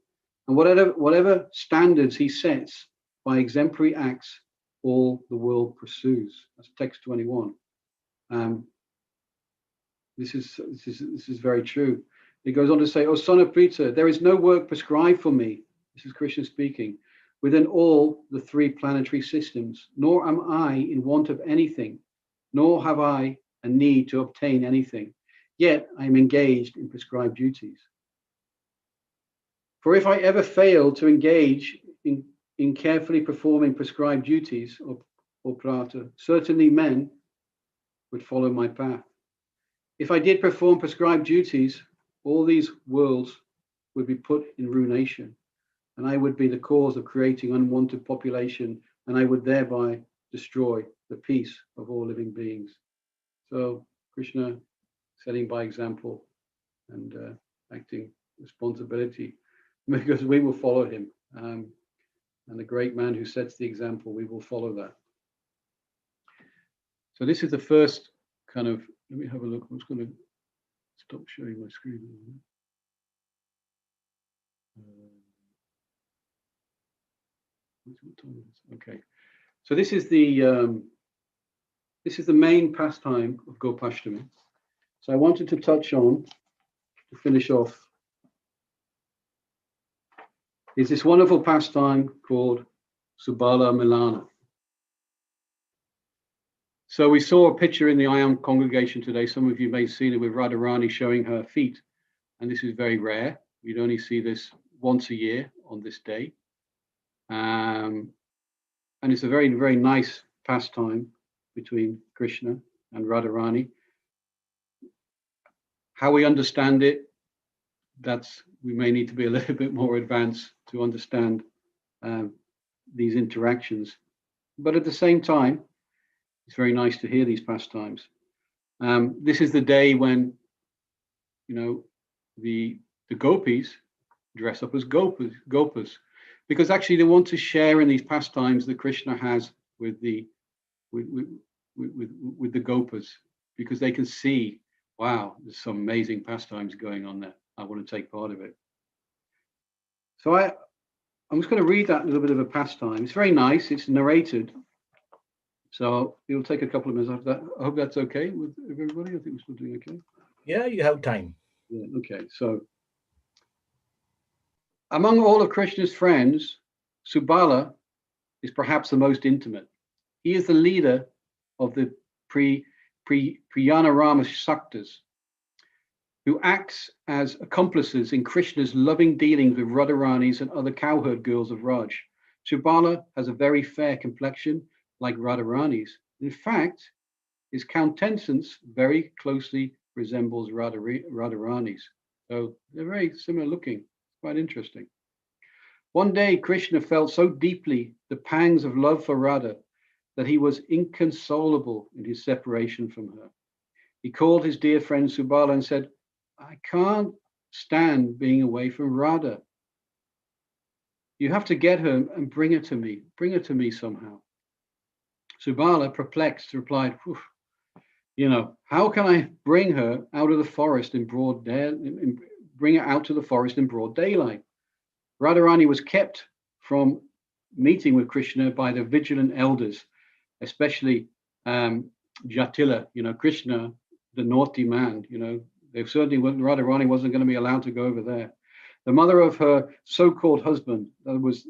And whatever standards he sets by exemplary acts, all the world pursues. That's text 21. This is very true. He goes on to say, O son of Pritha, there is no work prescribed for me. This is Krishna speaking. Within all the 3 planetary systems, nor am I in want of anything, nor have I a need to obtain anything. Yet I am engaged in prescribed duties. For if I ever fail to engage in carefully performing prescribed duties, or prata, certainly men would follow my path. If I did perform prescribed duties, all these worlds would be put in ruination, and I would be the cause of creating unwanted population, and I would thereby destroy the peace of all living beings. So Krishna setting by example and acting responsibility, because we will follow him. And the great man who sets the example, we will follow that. So this is the first kind of, let me have a look. I'm just going to stop showing my screen. What time is it? Okay. So this is the main pastime of Gopastami. So I wanted to touch on, to finish off, is this wonderful pastime called Subala Milana. So we saw a picture in the IAM congregation today. Some of you may have seen it with Radharani showing her feet. And this is very rare. You'd only see this once a year on this day. And it's a very, very nice pastime between Krishna and Radharani. How we understand it, we may need to be a little bit more advanced to understand these interactions. But at the same time, it's very nice to hear these pastimes. This is the day when, the gopis dress up as gopas, because actually they want to share in these pastimes that Krishna has with the gopas, because they can see, wow, there's some amazing pastimes going on there. I want to take part of it. So I'm just going to read that little bit of a pastime. It's very nice. It's narrated. So it'll take a couple of minutes after that. I hope that's okay with everybody. I think we're still doing okay. Yeah, you have time. Yeah, okay. So among all of Krishna's friends, Subala is perhaps the most intimate. He is the leader of the Priyanarama Shaktas, who acts as accomplices in Krishna's loving dealings with Radharani's and other cowherd girls of Raj. Subala has a very fair complexion, like Radharani's. In fact, his countenance very closely resembles Radharani's. So they're very similar looking. Quite interesting. One day, Krishna felt so deeply the pangs of love for Radha that he was inconsolable in his separation from her. He called his dear friend Subala and said, I can't stand being away from Radha. You have to get her and bring her to me. Bring her to me somehow. Subala, perplexed, replied, how can I bring her out of the forest in broad bring her out to the forest in broad daylight? Radharani was kept from meeting with Krishna by the vigilant elders, especially Jatila, Krishna, the naughty man, they certainly Radharani wasn't going to be allowed to go over there. The mother of her so-called husband, that was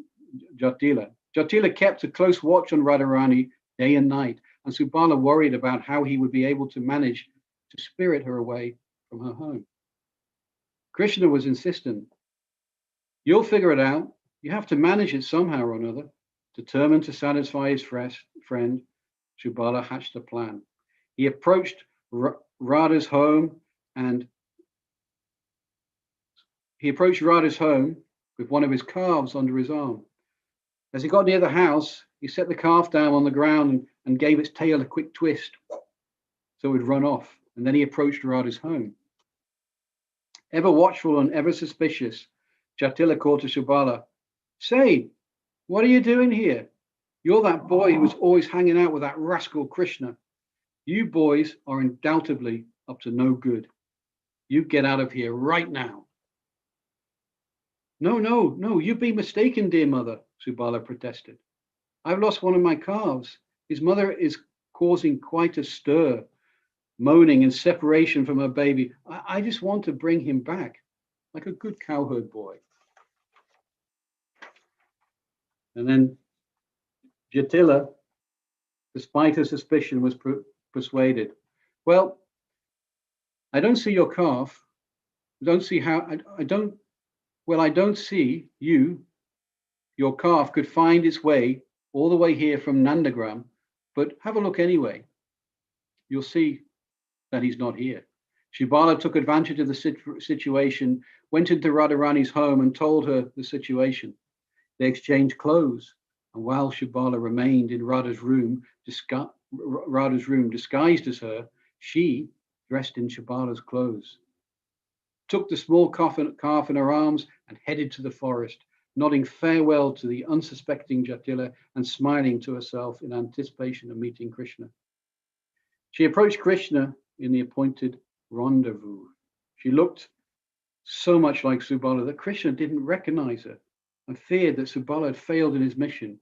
Jatila. Jatila kept a close watch on Radharani day and night, and Subala worried about how he would be able to manage to spirit her away from her home. Krishna was insistent. You'll figure it out. You have to manage it somehow or another. Determined to satisfy his friend, Subala hatched a plan. He approached Radha's home with one of his calves under his arm. As he got near the house, he set the calf down on the ground and gave its tail a quick twist so it would run off. And then he approached Radha's home. Ever watchful and ever suspicious, Jatila called to Subala, "Say, what are you doing here? You're that boy who was always hanging out with that rascal Krishna. You boys are undoubtedly up to no good. You get out of here right now." No, you've been mistaken, dear mother, Subala protested. "I've lost one of my calves. His mother is causing quite a stir, moaning in separation from her baby. I just want to bring him back, like a good cowherd boy." And then Jatila, despite her suspicion, was persuaded. "Well, I don't see your calf. I don't see how, I don't see your calf could find its way all the way here from Nandagram, but have a look anyway. You'll see that he's not here." Shubala took advantage of the situation, went into Radharani's home and told her the situation. They exchanged clothes, and while Shubala remained in Radha's room disguised as her, she, dressed in Shubala's clothes, took the small calf in her arms and headed to the forest, nodding farewell to the unsuspecting Jatila and smiling to herself in anticipation of meeting Krishna. She approached Krishna in the appointed rendezvous. She looked so much like Subala that Krishna didn't recognize her and feared that Subala had failed in his mission.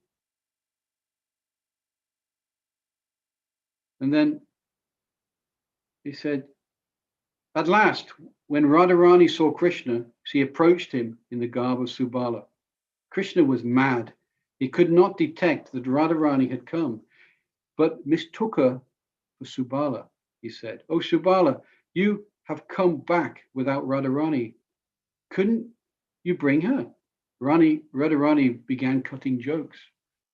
And then he said, at last, when Radharani saw Krishna, she approached him in the garb of Subala. Krishna was mad. He could not detect that Radharani had come, but mistook her for Subala. He said, "Oh, Subala, you have come back without Radharani. Couldn't you bring her?" Radharani began cutting jokes.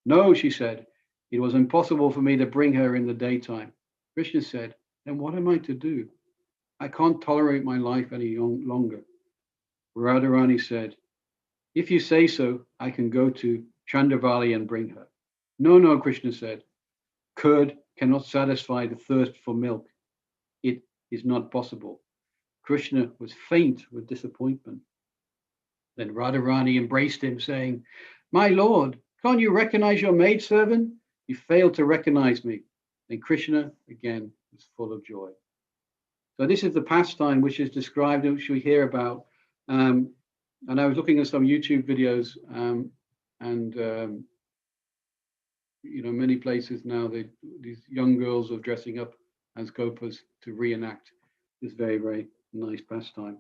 "No," she said, "it was impossible for me to bring her in the daytime." Krishna said, "Then what am I to do? I can't tolerate my life any longer." Radharani said, "If you say so, I can go to Chandravali and bring her." No, Krishna said, "Curd cannot satisfy the thirst for milk. It is not possible." Krishna was faint with disappointment. Then Radharani embraced him, saying, "My lord, can't you recognize your maidservant? You failed to recognize me." Then Krishna again was full of joy. So this is the pastime which is described, which we hear about. And I was looking at some YouTube videos, many places now these young girls are dressing up as gopas to reenact this very, very nice pastime.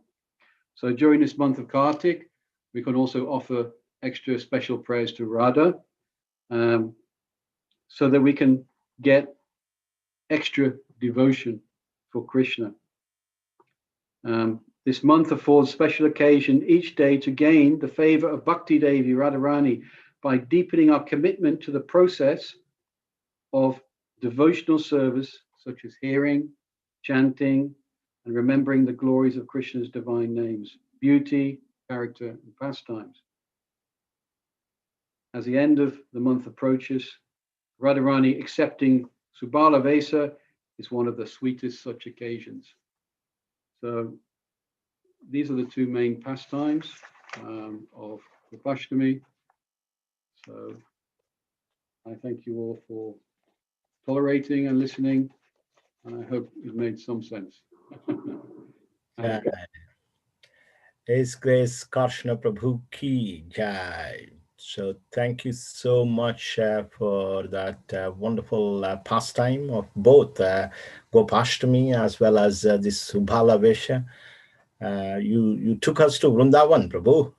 So during this month of Kartik, we can also offer extra special prayers to Radha, so that we can get extra devotion for Krishna. This month affords special occasion each day to gain the favor of Bhakti Devi Radharani by deepening our commitment to the process of devotional service, such as hearing, chanting, and remembering the glories of Krishna's divine names, beauty, character, and pastimes. As the end of the month approaches, Radharani accepting Subala Vesa is one of the sweetest such occasions. So these are the two main pastimes of Gopastami. So I thank you all for tolerating and listening, and I hope it made some sense. His Grace Krishna Prabhu Ki Jai. So thank you so much for that wonderful pastime of both Gopastami as well as this Subala Vesha. You took us to Vrindavan, Prabhu.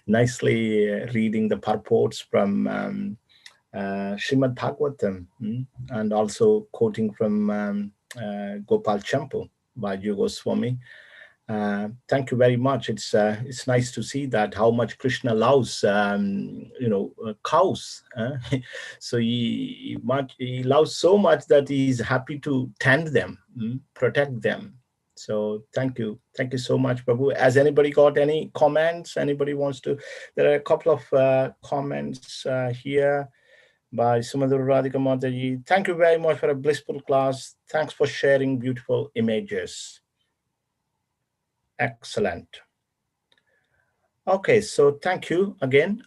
Nicely reading the purports from Srimad Bhagavatam, and also quoting from Gopal Champu by Goswami. Thank you very much. It's nice to see that how much Krishna loves cows. So he loves so much that he's happy to tend them, protect them. So thank you so much, Prabhu. Has anybody got any comments? Anybody wants to? There are a couple of comments here by Sumadhur Radhika Mataji. Thank you very much for a blissful class. Thanks for sharing beautiful images. Excellent. Okay, so thank you again.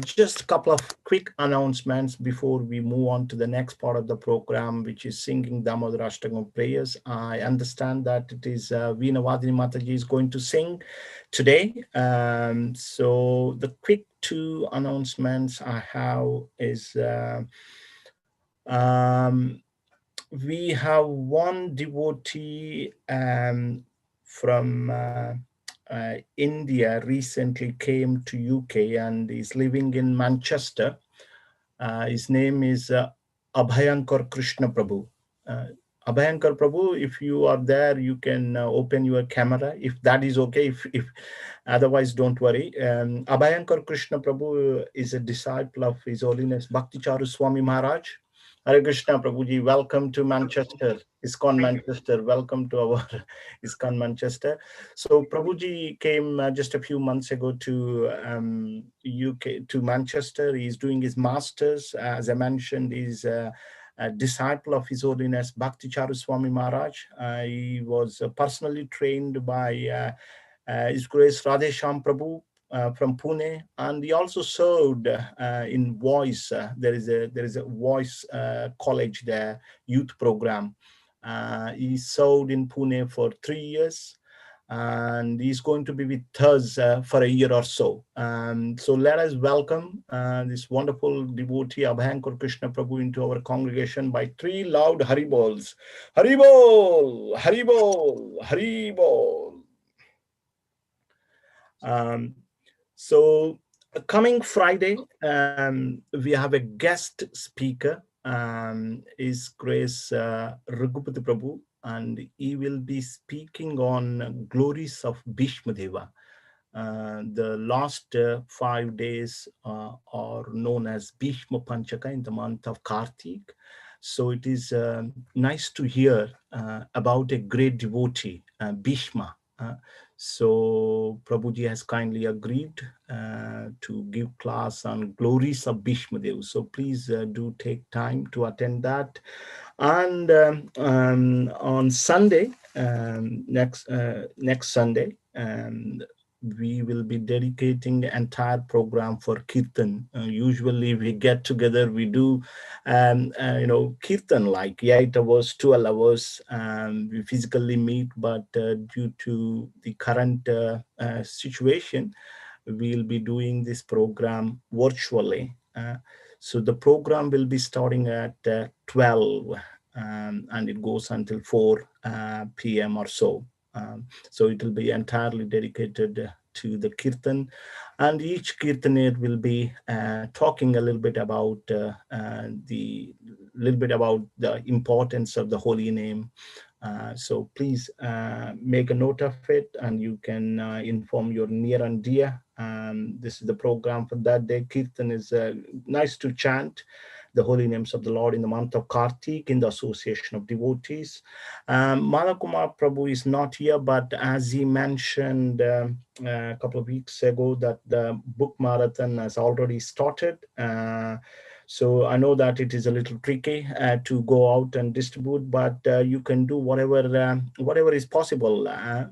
Just a couple of quick announcements before we move on to the next part of the program, which is singing Damodar Ashtakam prayers. I understand that it is Veenavadini Mataji is going to sing today. So the quick two announcements I have is we have one devotee from India recently came to UK and is living in Manchester. His name is Abhayankar Krishna Prabhu. Abhayankar Prabhu, if you are there, you can open your camera, if that is okay. If otherwise, don't worry. Abhayankar Krishna Prabhu is a disciple of His Holiness Bhakti Charu Swami Maharaj. Hare Krishna Prabhuji, welcome to Manchester, ISKCON Manchester. Welcome to our ISKCON Manchester. So Prabhuji came just a few months ago to UK, to Manchester. He's doing his masters. As I mentioned, he's a disciple of His Holiness Bhakti Charu Swami Maharaj. He was personally trained by His Grace Radhesham Prabhu from Pune, and he also served in voice. There is a voice college there, youth program. He served in Pune for 3 years, and he's going to be with us for a year or so. So let us welcome this wonderful devotee Abhayankar Krishna Prabhu into our congregation by 3 loud Haribols. Haribol, Haribol, Haribol. So coming Friday, we have a guest speaker, His Grace Raghupati Prabhu, and he will be speaking on glories of Bhishma Deva. The last 5 days are known as Bhishma Panchaka in the month of Kartik. So it is nice to hear about a great devotee, Bhishma. So Prabhuji has kindly agreed to give class on glories of Bhishma Deva. So please do take time to attend that. And on Sunday, next Sunday, we will be dedicating the entire program for Kirtan. Usually we get together, we do, Kirtan like 8 hours, 12 hours, we physically meet, but due to the current situation, we'll be doing this program virtually. So the program will be starting at 12 and it goes until 4 p.m. or so. So it will be entirely dedicated to the Kirtan, and each Kirtaner will be talking a little bit about the importance of the holy name. So please make a note of it, and you can inform your near and dear. This is the program for that day. Kirtan is nice to chant the holy names of the Lord in the month of Kartik in the association of devotees. Malakumar Prabhu is not here, but as he mentioned a couple of weeks ago, that the book marathon has already started. So I know that it is a little tricky to go out and distribute, but you can do whatever is possible.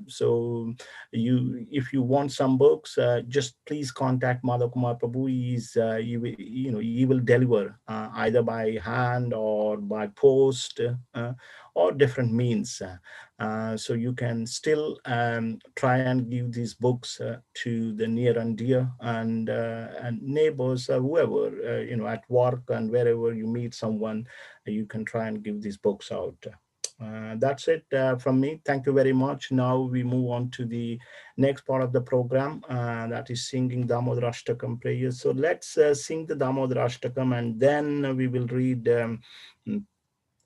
So if you want some books, just please contact Madhav Kumar Prabhu. He will deliver either by hand or by post or different means. So you can still try and give these books to the near and dear and neighbors, whoever, at work and wherever you meet someone, you can try and give these books out. That's it from me. Thank you very much. Now we move on to the next part of the program, that is singing Damodar Ashtakam prayers. So let's sing the Damodar Ashtakam, and then we will read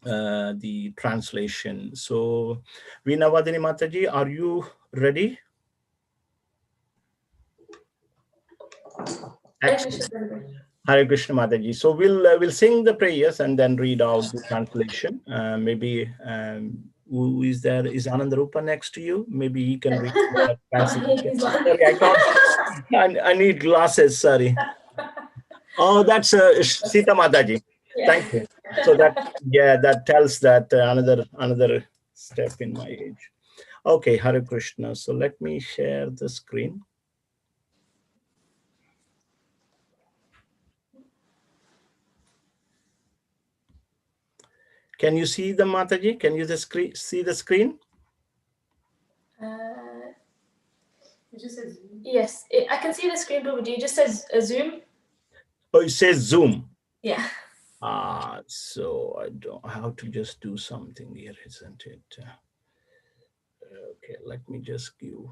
the translation. So Veenavadini Mataji, are you ready? Excellent. Hare Krishna Mataji. So we'll sing the prayers and then read out the translation. Maybe Who is there? Is Anandarupa next to you? Maybe he can read that passage. He's like- Sorry, I can't. I need glasses. Sorry. Oh, that's Sita Mataji. Yeah. Thank you. So that tells that another step in my age. Okay, Hare Krishna. So let me share the screen. Can you see the Mataji? Can you see the screen? It just says Zoom. Yes, I can see the screen, but it just says Zoom. Oh, it says Zoom. Yeah. So I don't have to just do something here, isn't it? Okay, let me just give.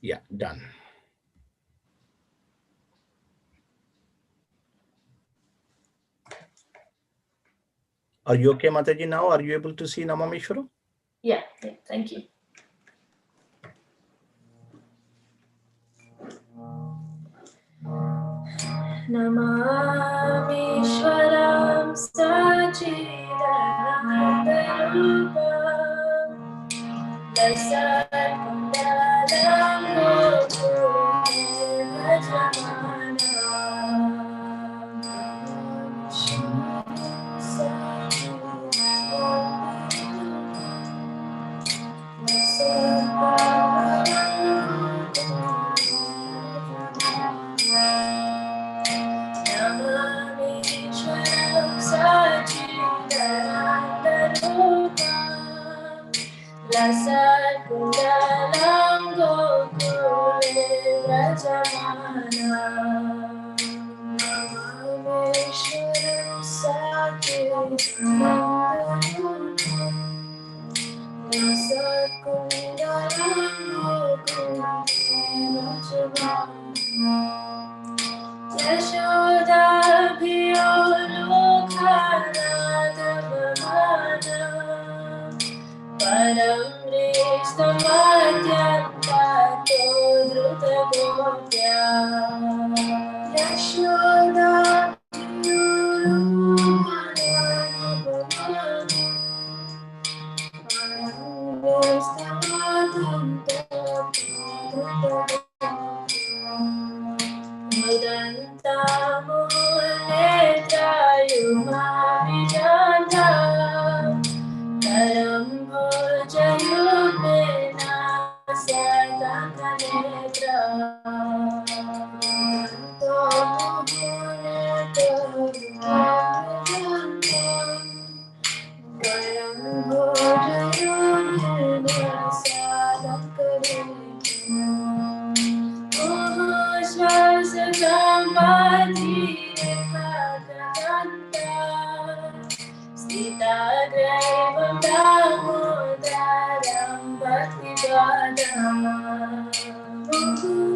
Yeah, done. Are you okay, Mataji, now? Are you able to see Namameshwaram? Yeah, thank you. Namameshwaram Sachidanandrupam Dasakundalam Gopur Kundalam Gokule Vrajamana Namameshwaram Sachidanandrupam Yashoda Bhiyo Lokhana Davamana Param Rishtamadhyam Tato Dhruta Gopya Yashoda Bhiyo Lokhana Davamana Param Rishtamadhyam Tato Dhruta Gopya Mudanta Munetrayumabhijanta Karam Bhojayumena Satankanetra Mudanto Munetrayumabhijanta Karam Bhojayumena Satankanetra Sita-grevam damodaram bhakti-vadam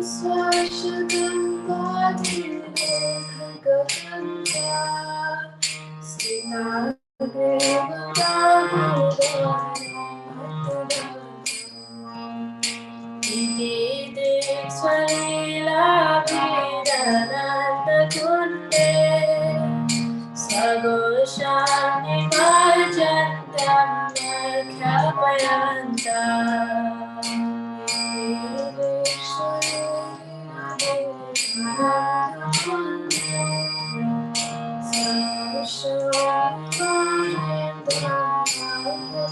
Swashadam vadhi-rekha-gavanda Sita-grevam damodaram bhakti-vadam Iti Swalila Vidananda Kunde Sagoshani Vajantam Nakapayanta Iti Swalila Vidananda Kunde Sagoshani Vajantam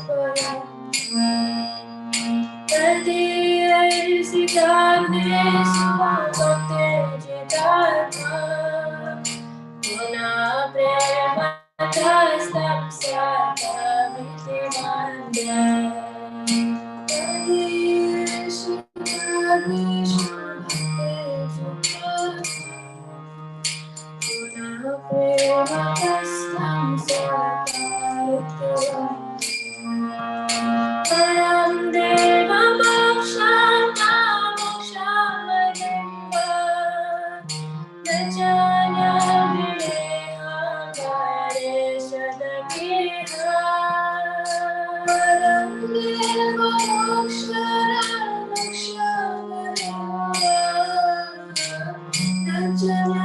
Nakapayanta Tadiyai Sikagnesu Bhakte Jitatma Puna Prema Tastam Sakamiti Manda Tadiyai Sikagnesu Bhakte Jitatma Puna Prema Tastam Sakamiti Param Deva Mokshama Mokshamadimba Najanya Vireha Garesha Dakiha Param Deva Mokshama Mokshamadimba Najanya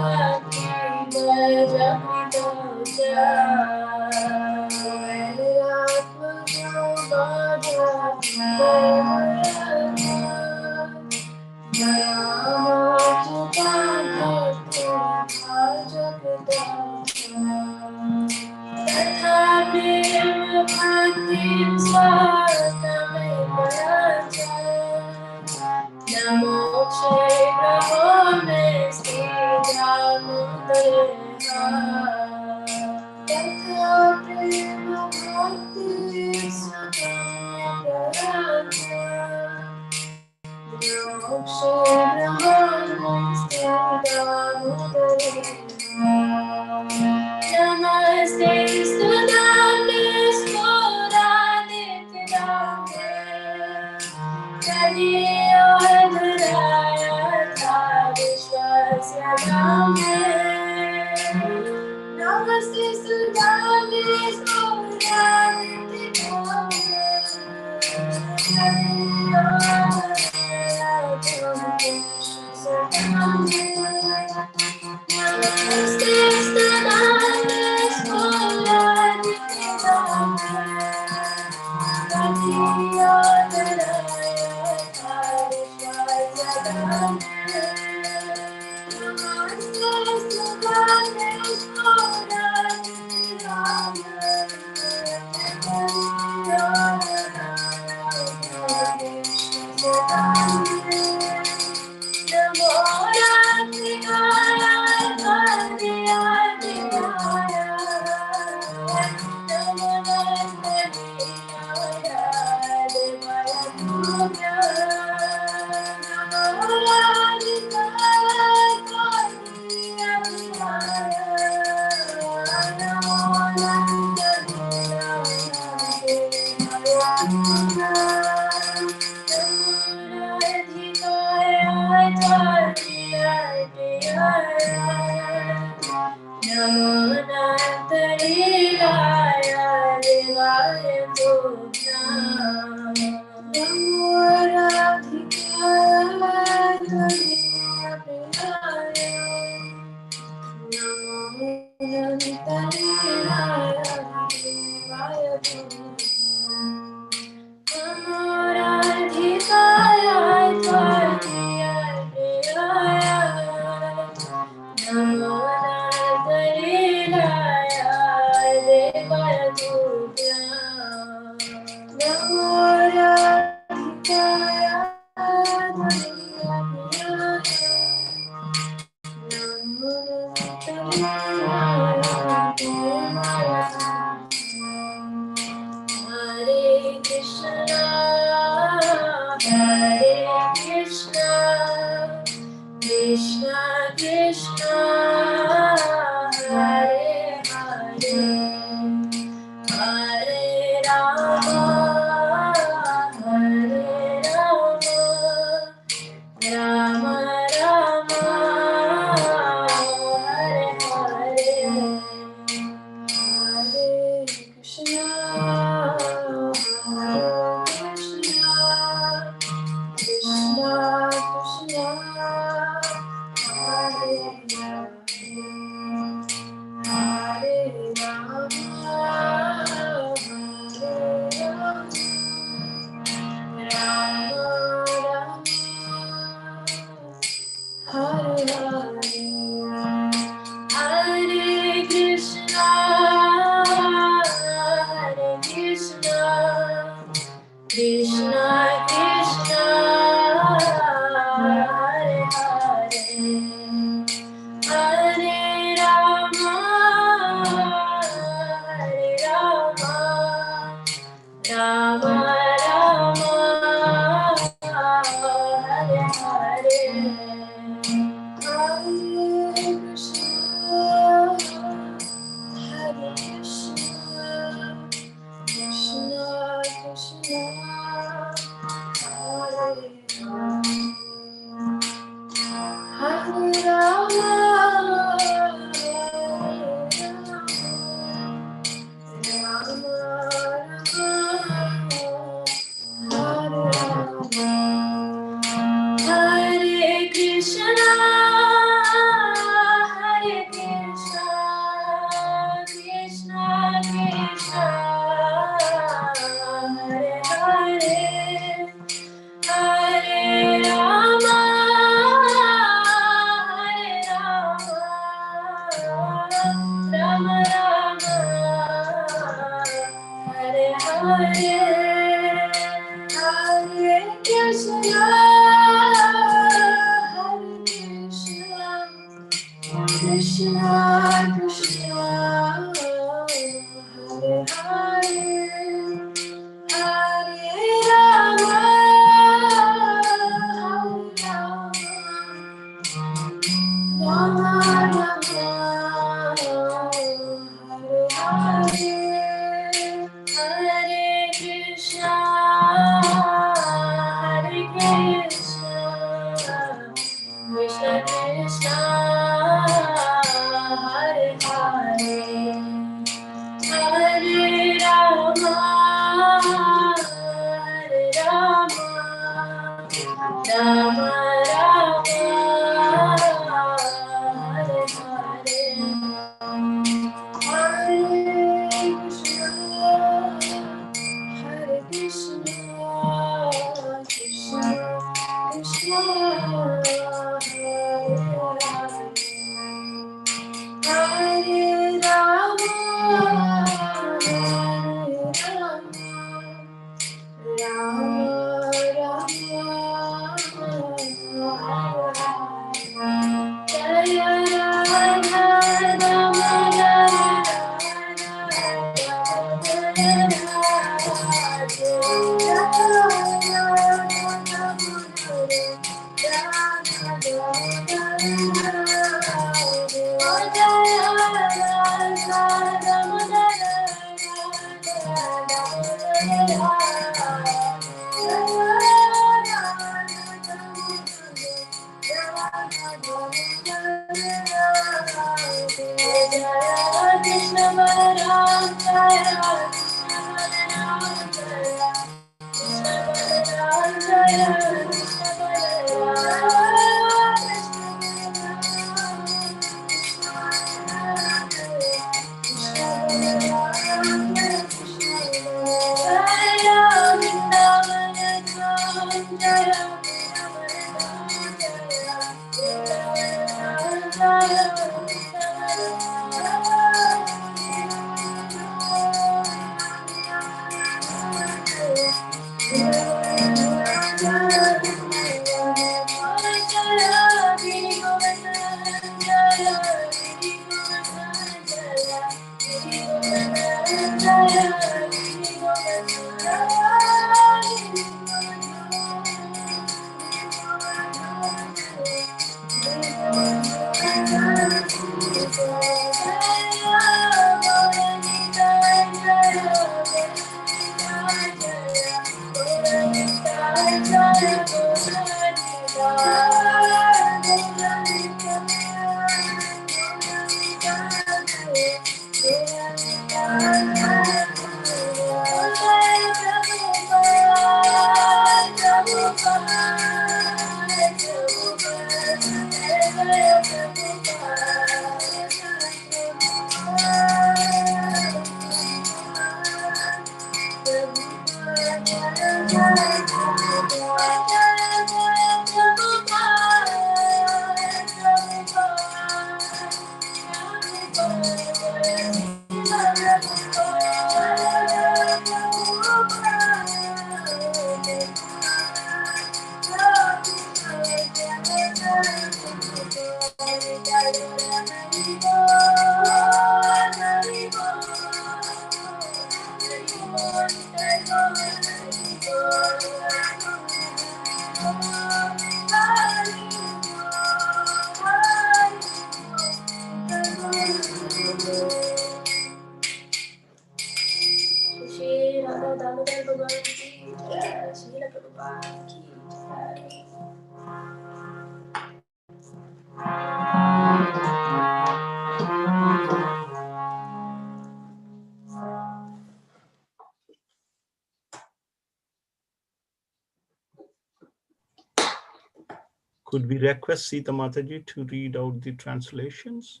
Could we request Sita Mataji to read out the translations?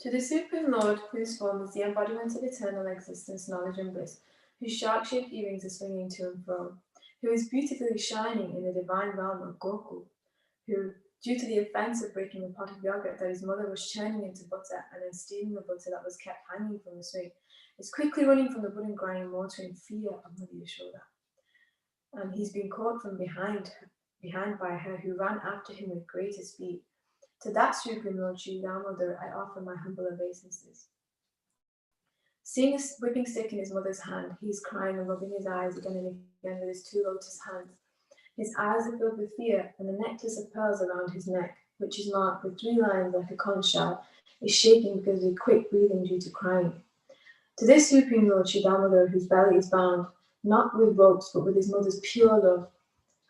To the Supreme Lord, whose form is the embodiment of eternal existence, knowledge, and bliss, whose shark-shaped earrings are swinging to and fro, who is beautifully shining in the divine realm of Gokul, who, due to the offense of breaking the pot of yogurt that his mother was churning into butter and then stealing the butter that was kept hanging from the swing, is quickly running from the wood and grinding water in fear of Mother Yashoda. And he's been caught from behind by her, who ran after him with greater speed. To that Supreme Lord Sri Damodar, I offer my humble obeisances. Seeing a whipping stick in his mother's hand, he is crying and rubbing his eyes again and again with his two lotus hands. His eyes are filled with fear, and the necklace of pearls around his neck, which is marked with 3 lines like a conch shell, is shaking because of the quick breathing due to crying. To this Supreme Lord Sri Damodar, whose belly is bound, not with ropes but with his mother's pure love,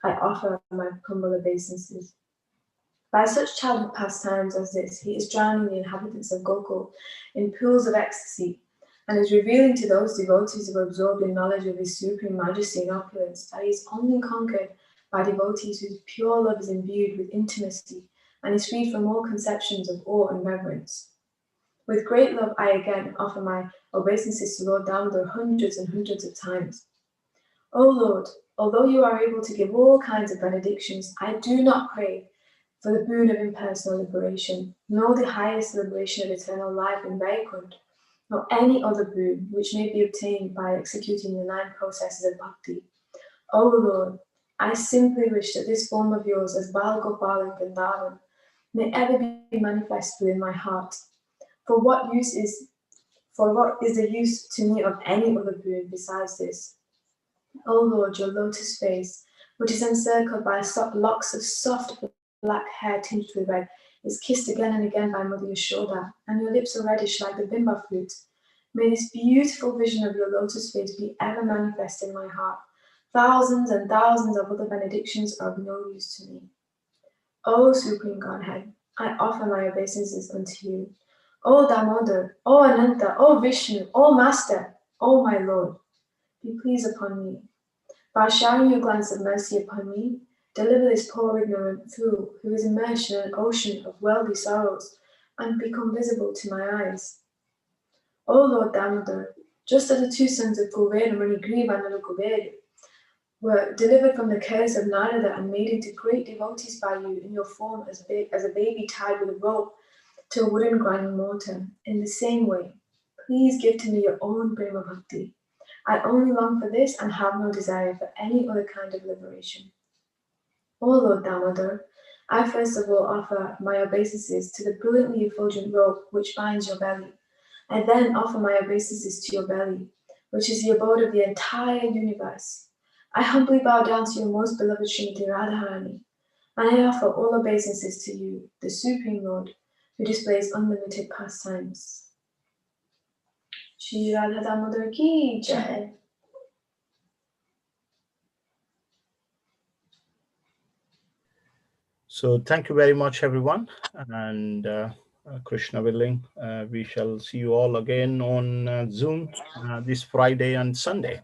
I offer my humble obeisances. By such childhood pastimes as this, he is drowning the inhabitants of Gokul in pools of ecstasy, and is revealing to those devotees who are absorbed in knowledge of his supreme majesty and opulence that he is only conquered by devotees whose pure love is imbued with intimacy and is free from all conceptions of awe and reverence. With great love, I again offer my obeisances to Lord Damodar hundreds and hundreds of times. O Lord, although you are able to give all kinds of benedictions, I do not pray for the boon of impersonal liberation, nor the highest liberation of eternal life in Vaikuntha, nor any other boon which may be obtained by executing the 9 processes of bhakti. O Lord, I simply wish that this form of yours as Bal Gopal and Vrindavan may ever be manifest within my heart. For what is the use to me of any other boon besides this? O Lord, your lotus face, which is encircled by locks of soft black hair tinged with red, is kissed again and again by Mother Yashoda, and your lips are reddish like the bimba fruit. May this beautiful vision of your lotus face be ever manifest in my heart. Thousands and thousands of other benedictions are of no use to me. O Supreme Godhead, I offer my obeisances unto you. O Damodar, O Ananta, O Vishnu, O Master, O my Lord, be pleased upon me. By showering your glance of mercy upon me, deliver this poor ignorant fool who is immersed in an ocean of worldly sorrows and become visible to my eyes. O Lord Damodar, just as the 2 sons of Kuvera, Manigriva and Nalukubera, were delivered from the curse of Narada and made into great devotees by you in your form as a baby tied with a rope to a wooden grinding mortar, in the same way, please give to me your own Prema Bhakti. I only long for this and have no desire for any other kind of liberation. O Lord Damodar, I first of all offer my obeisances to the brilliantly effulgent rope which binds your belly. I then offer my obeisances to your belly, which is the abode of the entire universe. I humbly bow down to your most beloved Srimati Radharani, and I offer all obeisances to you, the Supreme Lord, who displays unlimited pastimes. Shri Radha Damodar ki jai. So thank you very much, everyone. And Krishna willing, we shall see you all again on Zoom this Friday and Sunday.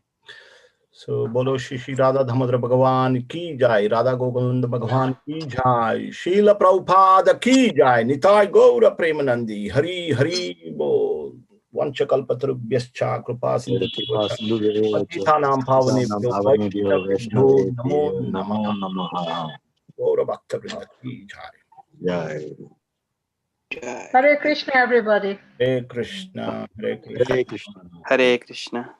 So Bolo Shri Radha Damodar Bhagavan ki jai, Radha Govinda Bhagavan ki jai, Srila Prabhupada ki jai, Nitai Gaura Premanandi, Hari Hari Bol. Vanchakalpatarubhyascha kripa sindhu Patithanam pavanebhyo Vaishnavebhyo namo namaha. Gaura Bhakta Vrinda ki jai. Hare Krishna, everybody. Hare Krishna, Hare Krishna. Hare Krishna. Hare Krishna.